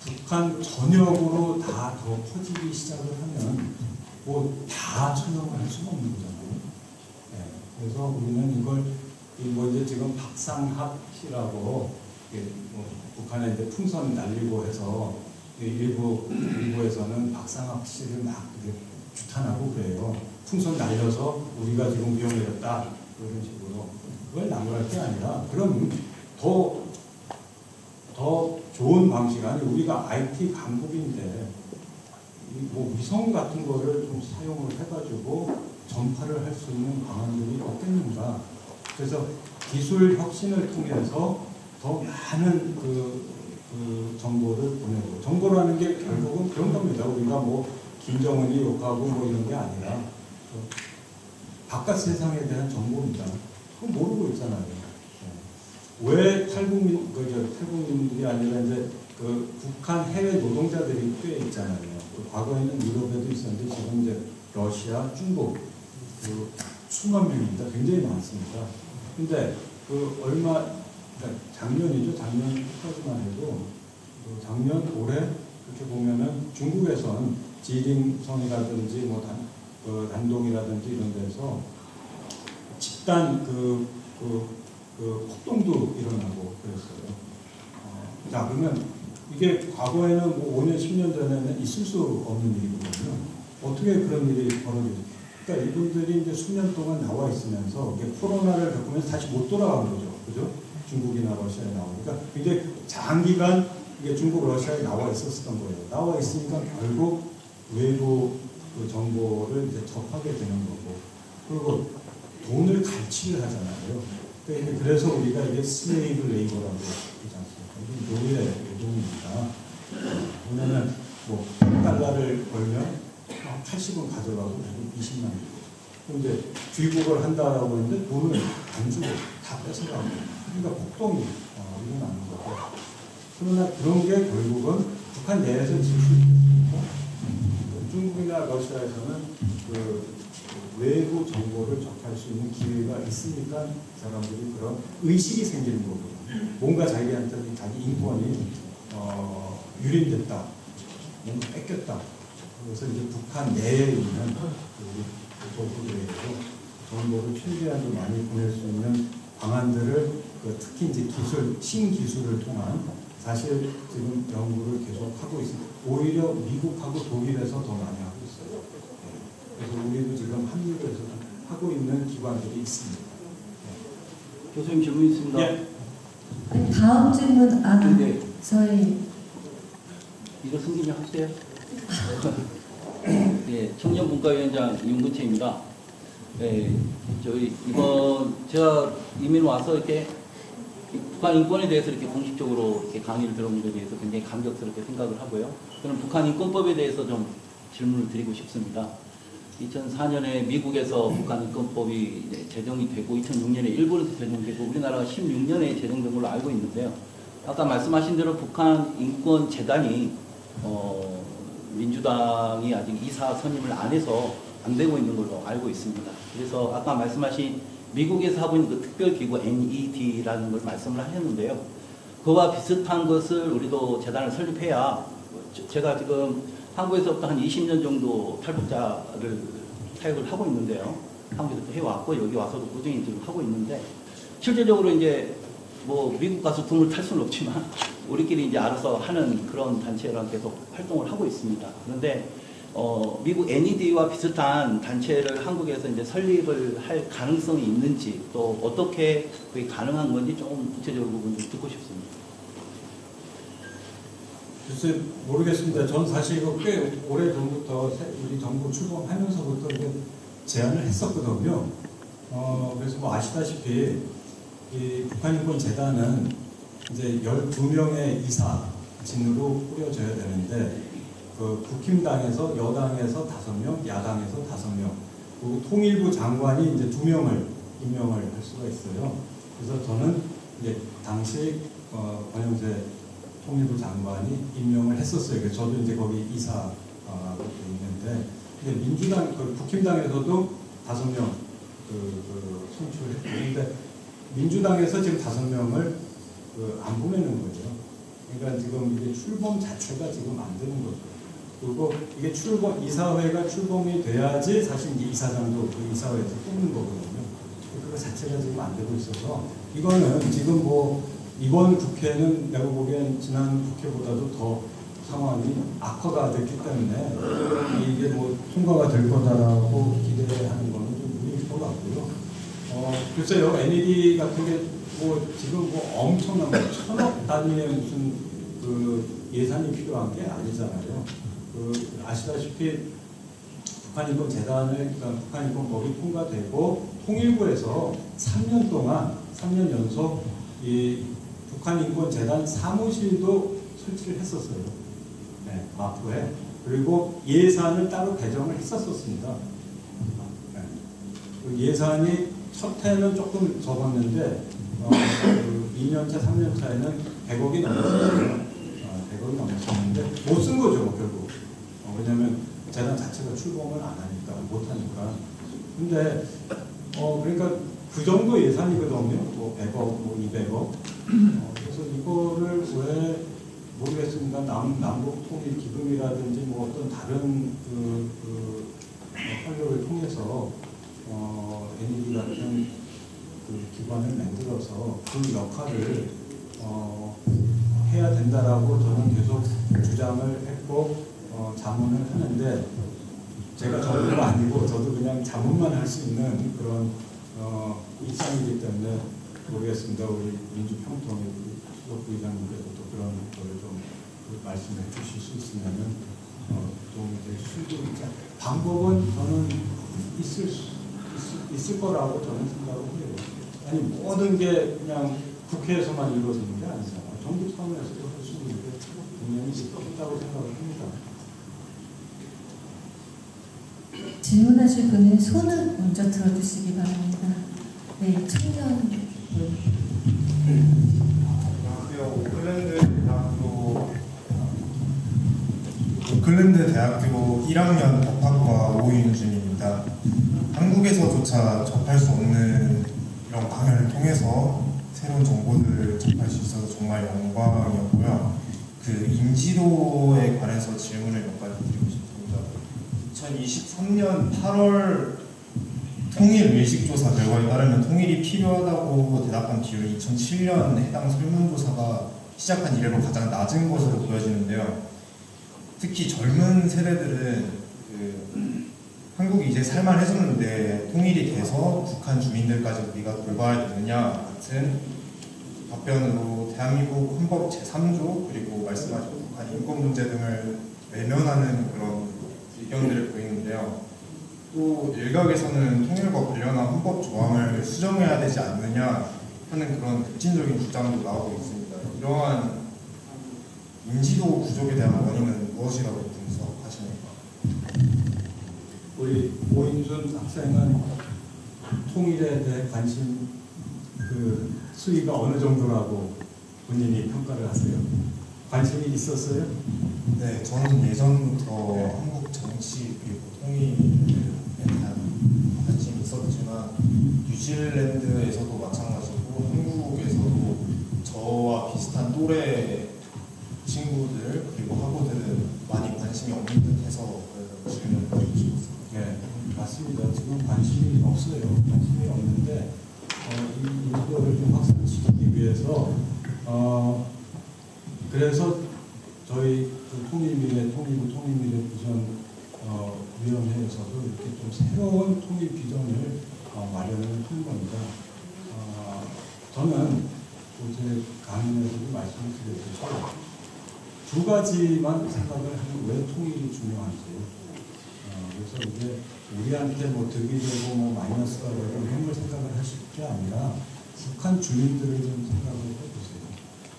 북한 전역으로 다 더 퍼지기 시작을 하면 뭐 다 처형을 할 수가 없는 거잖아요. 네. 그래서 우리는 이걸 뭐 이제 지금 박상학 씨라고 뭐 북한에 이제 풍선 날리고 해서 일부에서는 박상학 씨를 막 규탄하고 그래요. 풍선 날려서 우리가 지금 위험해졌다 그런 식으로. 그걸 나무랄 게 아니라 그럼 더 좋은 방식 아니 우리가 IT 강국인데 뭐 위성 같은 거를 좀 사용을 해가지고 전파를 할 수 있는 방안들이 없겠는가. 그래서 기술 혁신을 통해서 더 많은 그 정보를 보내고 정보라는 게 결국은 그런 겁니다. 우리가 뭐 김정은이 욕하고 뭐 이런 게 아니라 바깥 세상에 대한 정보입니다. 그건 모르고 있잖아요. 왜 탈북민들이 아니라 이제 그 북한 해외 노동자들이 꽤 있잖아요. 과거에는 유럽에도 있었는데 지금 이제 러시아, 중국 그 수만 명입니다. 굉장히 많습니다. 근데 그 그러니까 작년이죠. 작년까지만 해도 작년 올해 그렇게 보면은 중국에선 지링성이라든지 뭐 단동이라든지 이런 데서 집단 폭동도 일어나고 그랬어요. 자, 그러면 이게 과거에는 뭐 5년, 10년 전에는 있을 수 없는 일이거든요. 어떻게 그런 일이 벌어지죠? 그러니까 이분들이 이제 수년 동안 나와 있으면서 이게 코로나를 겪으면서 다시 못 돌아간 거죠. 그죠? 중국이나 러시아에 나오니까 굉장히 장기간 이게 중국, 러시아에 나와 있었던 거예요. 나와 있으니까 결국 외부 그 정보를 이제 접하게 되는 거고, 그리고 돈을 갈취를 하잖아요. 그래서 우리가 이게 슬레이브 레이버라고 하지 않습니까? 이게 노예 노동입니다. 왜냐면 뭐 $100를 벌면 80은 가져가고 20만 원. 근데 귀국을 한다라고 했는데 돈을 안 주고 다 뺏어가고. 그러니까 폭동이 일어나는 거고. 그러나 그런 게 결국은 북한 내에서 진출됐습니다. 중국이나 러시아에서는 그 외부 정보를 접할 수 있는 기회가 있으니까 사람들이 그런 의식이 생기는 거거든요. 뭔가 자기한테 자기 인권이 유린됐다, 뭔가 뺏겼다. 그래서 이제 북한 내에 있는 도구들에도 정보를 최대한 많이 보낼 수 있는 방안들을 특히 이제 신기술을 통한 사실 지금 연구를 계속 하고 있습니다. 오히려 미국하고 독일에서 더 많이 하고 있어요. 그래서 우리도 지금 한국에서 하고 있는 기관들이 있습니다. 교수님 질문 있습니다. 예. 다음 질문 네. 저희 이거 승진이 하세요? 네, 청년문화위원장 윤근채입니다. 네, 저희 이번 제가 이민 와서 이렇게 북한 인권에 대해서 이렇게 공식적으로 이렇게 강의를 들어본 것에 대해서 굉장히 감격스럽게 생각을 하고요. 저는 북한 인권법에 대해서 좀 질문을 드리고 싶습니다. 2004년에 미국에서 북한 인권법이 제정이 되고 2006년에 일본에서 제정되고 우리나라가 16년에 제정된 걸로 알고 있는데요. 아까 말씀하신 대로 북한 인권재단이 민주당이 아직 이사 선임을 안 해서 안 되고 있는 걸로 알고 있습니다. 그래서 아까 말씀하신 미국에서 하고 있는 그 특별기구 NED라는 걸 말씀을 하셨는데요. 그와 비슷한 것을 우리도 재단을 설립해야 제가 지금 한국에서부터 한 20년 정도 탈북자를 사역을 하고 있는데요. 한국에서도 해왔고 여기 와서도 꾸준히 지금 하고 있는데 실제적으로 이제 뭐 미국 가서 등을 탈 수는 없지만 우리끼리 이제 알아서 하는 그런 단체랑 계속 활동을 하고 있습니다. 그런데 미국 NED와 비슷한 단체를 한국에서 이제 설립을 할 가능성이 있는지 또 어떻게 그게 가능한 건지 좀 구체적으로 부분 좀 듣고 싶습니다. 글쎄 모르겠습니다. 전 사실 이거 꽤 오래 전부터 우리 정부 출범하면서부터 이제 제안을 했었거든요. 그래서 뭐 아시다시피 이 북한인권재단은 이제 12명의 이사진으로 꾸려져야 되는데 그 국힘당에서 여당에서 5명, 야당에서 5명, 그리고 통일부 장관이 이제 2명을 임명을 할 수가 있어요. 그래서 저는 이제 당시 권영세 통일부 장관이 임명을 했었어요. 그래서 저도 이제 거기 이사가 있는데, 근데 민주당, 국힘당에서도 5명 선출했고, 근데 민주당에서 지금 5명을 안 보내는 거죠. 그러니까 지금 이게 출범 자체가 지금 안 되는 거죠. 그리고 이게 이사회가 출범이 돼야지 사실 이제 이사장도 그 이사회에서 뽑는 거거든요. 그거 자체가 지금 안 되고 있어서 이거는 지금 뭐 이번 국회는 내가 보기엔 지난 국회보다도 더 상황이 악화가 됐기 때문에 이게 뭐 통과가 될 거다라고 기대하는 거는 좀 무리일 것 같고요. 글쎄요, NED 같은 게 뭐 지금 뭐 엄청난 뭐 1,000억 단위의 무슨 그 예산이 필요한 게 아니잖아요. 아시다시피 북한인권재단을, 그러니까 북한인권법이 통과되고 통일부에서 3년 동안 3년 연속 이 북한인권재단 사무실도 설치를 했었어요. 네, 마포에. 그리고 예산을 따로 배정을 했었습니다. 네. 그 예산이 첫 해는 조금 적었는데 2년차, 3년차에는 100억이 넘었어요. 100억이 넘었었는데 못 쓴 거죠, 결국. 왜냐하면 재단 자체가 출범을 안 하니까, 못 하니까. 근데 그러니까 그 정도 예산이거든요. 뭐 100억, 뭐 200억. 그래서 이거를 왜 모르겠습니다. 남북 통일 기금이라든지 뭐 어떤 다른 활동을 통해서 NED 같은 그 기관을 만들어서 그 역할을 해야 된다라고 저는 계속 주장을 했고 자문을 하는데, 제가 전문가 아니고 저도 그냥 자문만 할 수 있는 그런 입장이기 때문에 모르겠습니다. 우리 민주평통의 수석 부의장님께서 또 그런 거를 좀 말씀해 주실 수 있으면은 도움이 될 수도 있죠. 방법은 저는 있을 거라고 저는 생각을 해요. 아니 모든 게 그냥 국회에서만 이루어지는 게 아니잖아요. 정부 차원에서도 할 수 있는 게 분명히 있다고 생각을 합니다. 질문하실 분은 손을 먼저 들어주시기 바랍니다. 네, 청년. 오클랜드 대학교 1학년 법학과 오윤준입니다. 한국에서조차 접할 수 없는 이런 강연을 통해서 새로운 정보들을 접할 수 있어서 정말 영광이었고요. 그 인지도에 관해서 질문을 몇 가지 드리고 싶습니다. 2023년 8월 통일 의식조사 결과에 따르면 통일이 필요하다고 대답한 비율이 2007년 해당 설문조사가 시작한 이래로 가장 낮은 것으로 보여지는데요. 특히 젊은 세대들은 한국이 이제 살만해졌는데 통일이 돼서 북한 주민들까지 우리가 돌봐야 되느냐 같은 답변으로 대한민국 헌법 제3조 그리고 말씀하신 북한 인권 문제 등을 외면하는 그런 의견들을 보이는데요. 또 일각에서는 통일과 관련한 헌법 조항을 수정해야 되지 않느냐 하는 그런 급진적인 주장도 나오고 있습니다. 이러한 인지도 부족에 대한 원인은 무엇이라고 분석하십니까? 우리 오인순 학생은 통일에 대해 관심 수위가 어느 정도라고 본인이 평가를 하세요? 관심이 있었어요? 네, 저는 예전부터 한국 정치 그리고 통일에 대한 관심이 있었지만 뉴질랜드에서도 마찬가지고 한국에서도 저와 비슷한 또래 친구들 그리고 학우들은 많이 관심이 없는 듯해서 질문을 드리고 싶었습니다. 네, 맞습니다. 지금 관심이 없어요. 관심이 없는데 이 인지도를 좀 확산시키기 위해서 그래서 저희 통일부 통일미래 비전 위원회에서도 이렇게 좀 새로운 통일 비전을 마련을 한 겁니다. 저는 어제 강연에서도 말씀을 드렸듯이 두 가지만 생각을 하면 왜 통일이 중요한지. 그래서 이제 우리한테 뭐 득이 되고 뭐 마이너스가 되고 이런 걸 생각을 하실 게 아니라 북한 주민들을 좀 생각을 해보세요.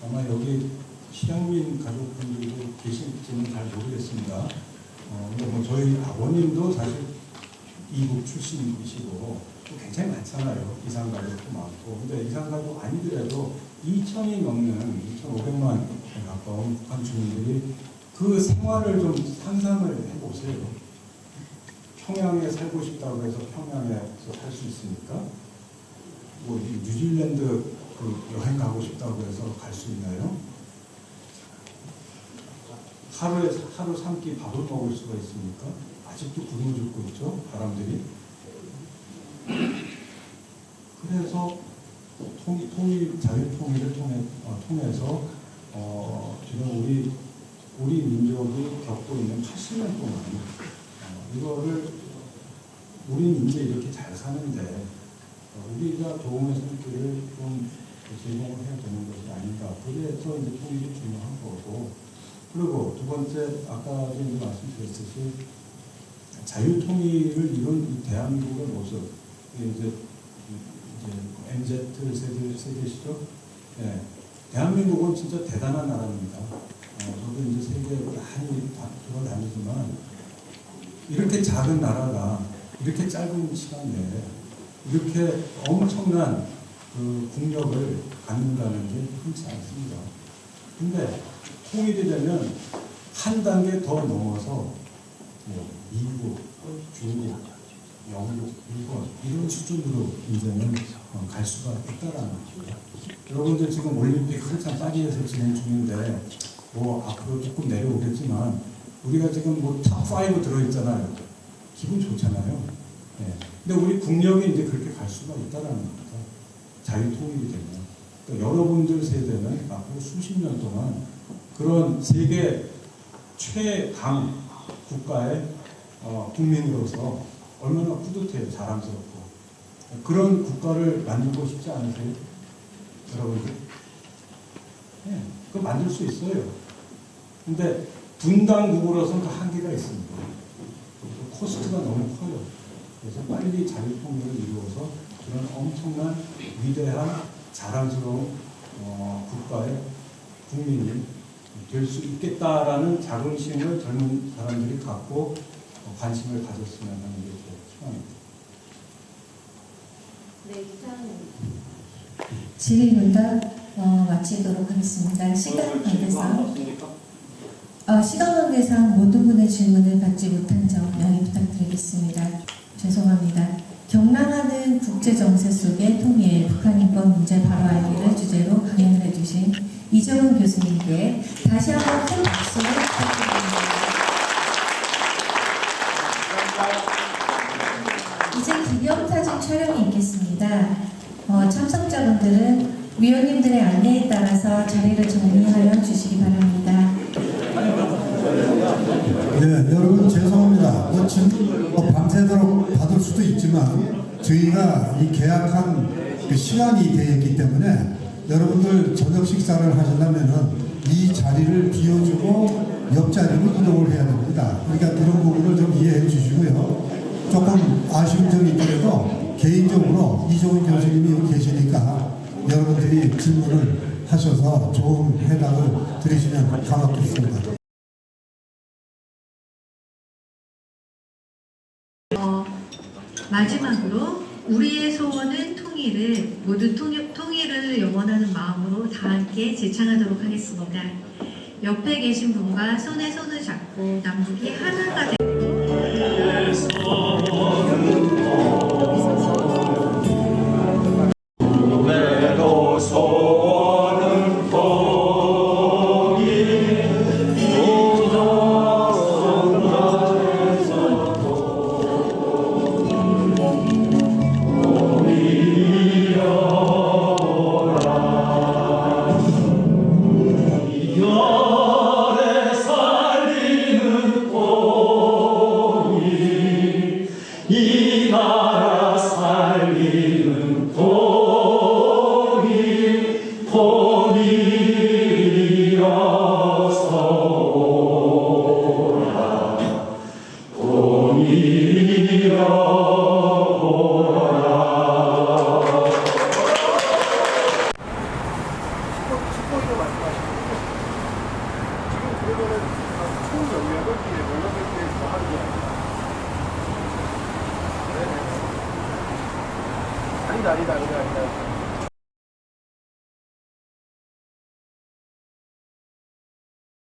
아마 여기 실향민 가족분들도 계실지는 잘 모르겠습니다. 근데 뭐 저희 아버님도 사실 이북 출신이시고 굉장히 많잖아요. 이산 가족도 많고. 근데 이산 가족 아니더라도 2,000이 넘는 2,500만 가까운 북한 주민들이 그 생활을 좀 상상을 해보세요. 평양에 살고 싶다고 해서 평양에서 살 수 있습니까? 뭐 뉴질랜드 그 여행 가고 싶다고 해서 갈 수 있나요? 하루 3끼 밥을 먹을 수가 있습니까? 아직도 굶어 죽고 있죠, 사람들이. 그래서 자유통일을 통해서 지금 우리 민족이 겪고 있는 80년 동안 이거를 우리는 이제 이렇게 잘 사는데 우리가 도움의 손길을 좀 제공을 해야 되는 것이 아닌가. 그래서 이제 통일이 중요한 거고. 그리고 두 번째, 아까도 이제 말씀드렸듯이 자유통일을 이룬 이 대한민국의 모습, 이제 MZ 세대시죠. 예, 대한민국은 진짜 대단한 나라입니다. 저도 이제 세계 많이 돌아다니지만 이렇게 작은 나라가 이렇게 짧은 시간 내에 이렇게 엄청난 그 국력을 갖는다는 게 흔치 않습니다. 근데 통일이 되면 한 단계 더 넘어서 미국, 중국, 영국, 일본 이런 수준으로 이제는 갈 수가 있다라는 거죠. 여러분들 지금 올림픽 한참 파리에서 진행 중인데 뭐 앞으로 조금 내려오겠지만 우리가 지금 뭐 탑5 들어있잖아요. 기분 좋잖아요. 네. 근데 우리 국력이 이제 그렇게 갈 수가 있다라는 겁니다. 자유통일이 되면. 그러니까 여러분들 세대는 앞으로 수십 년 동안 그런 세계 최강 국가의 국민으로서 얼마나 뿌듯해요. 자랑스럽고. 그런 국가를 만들고 싶지 않으세요? 여러분들? 네, 그거 만들 수 있어요. 근데 분당국으로서는 그 한계가 있습니다. 코스트가 너무 커요. 그래서 빨리 자유통일을 이루어서 그런 엄청난 위대한 자랑스러운 국가의 국민이 될 수 있겠다라는 자긍심을 젊은 사람들이 갖고 관심을 가졌으면 하는 게 제 희망입니다. 네, 질의응답 마치도록 하겠습니다. 시간 관계상 모든 분의 질문을 받지 못한 점 양해 부탁드리겠습니다. 죄송합니다. 경랑하는 국제정세 속의 통일, 북한 인권 문제 바로 알기를 주제로 강연을 해주신 이정훈 교수님께 다시 한번 큰 박수를 부탁드립니다. 이제 기념사진 촬영이 있겠습니다. 참석자분들은 위원님들의 안내에 따라서 자리를 정리하여 주시기 바랍니다. 네, 여러분 죄송합니다. 밤새도록 받을 수도 있지만 저희가 이 계약한 그 시간이 되어 있기 때문에 여러분들 저녁 식사를 하시려면은 이 자리를 비워주고 옆자리로 이동을 해야 됩니다. 그러니까 이런 부분을 좀 이해해 주시고요. 조금 아쉬운 점이 있더라도 개인적으로 이종훈 교수님이 여기 계시니까 여러분들이 질문을 하셔서 좋은 해답을 드리시면 고맙겠습니다. 마지막으로 우리의 소원은 통일을 모두 통일을 영원하는 마음으로 다 함께 제창하도록 하겠습니다. 옆에 계신 분과 손에 손을 잡고 남북이 하나가 되 아니다.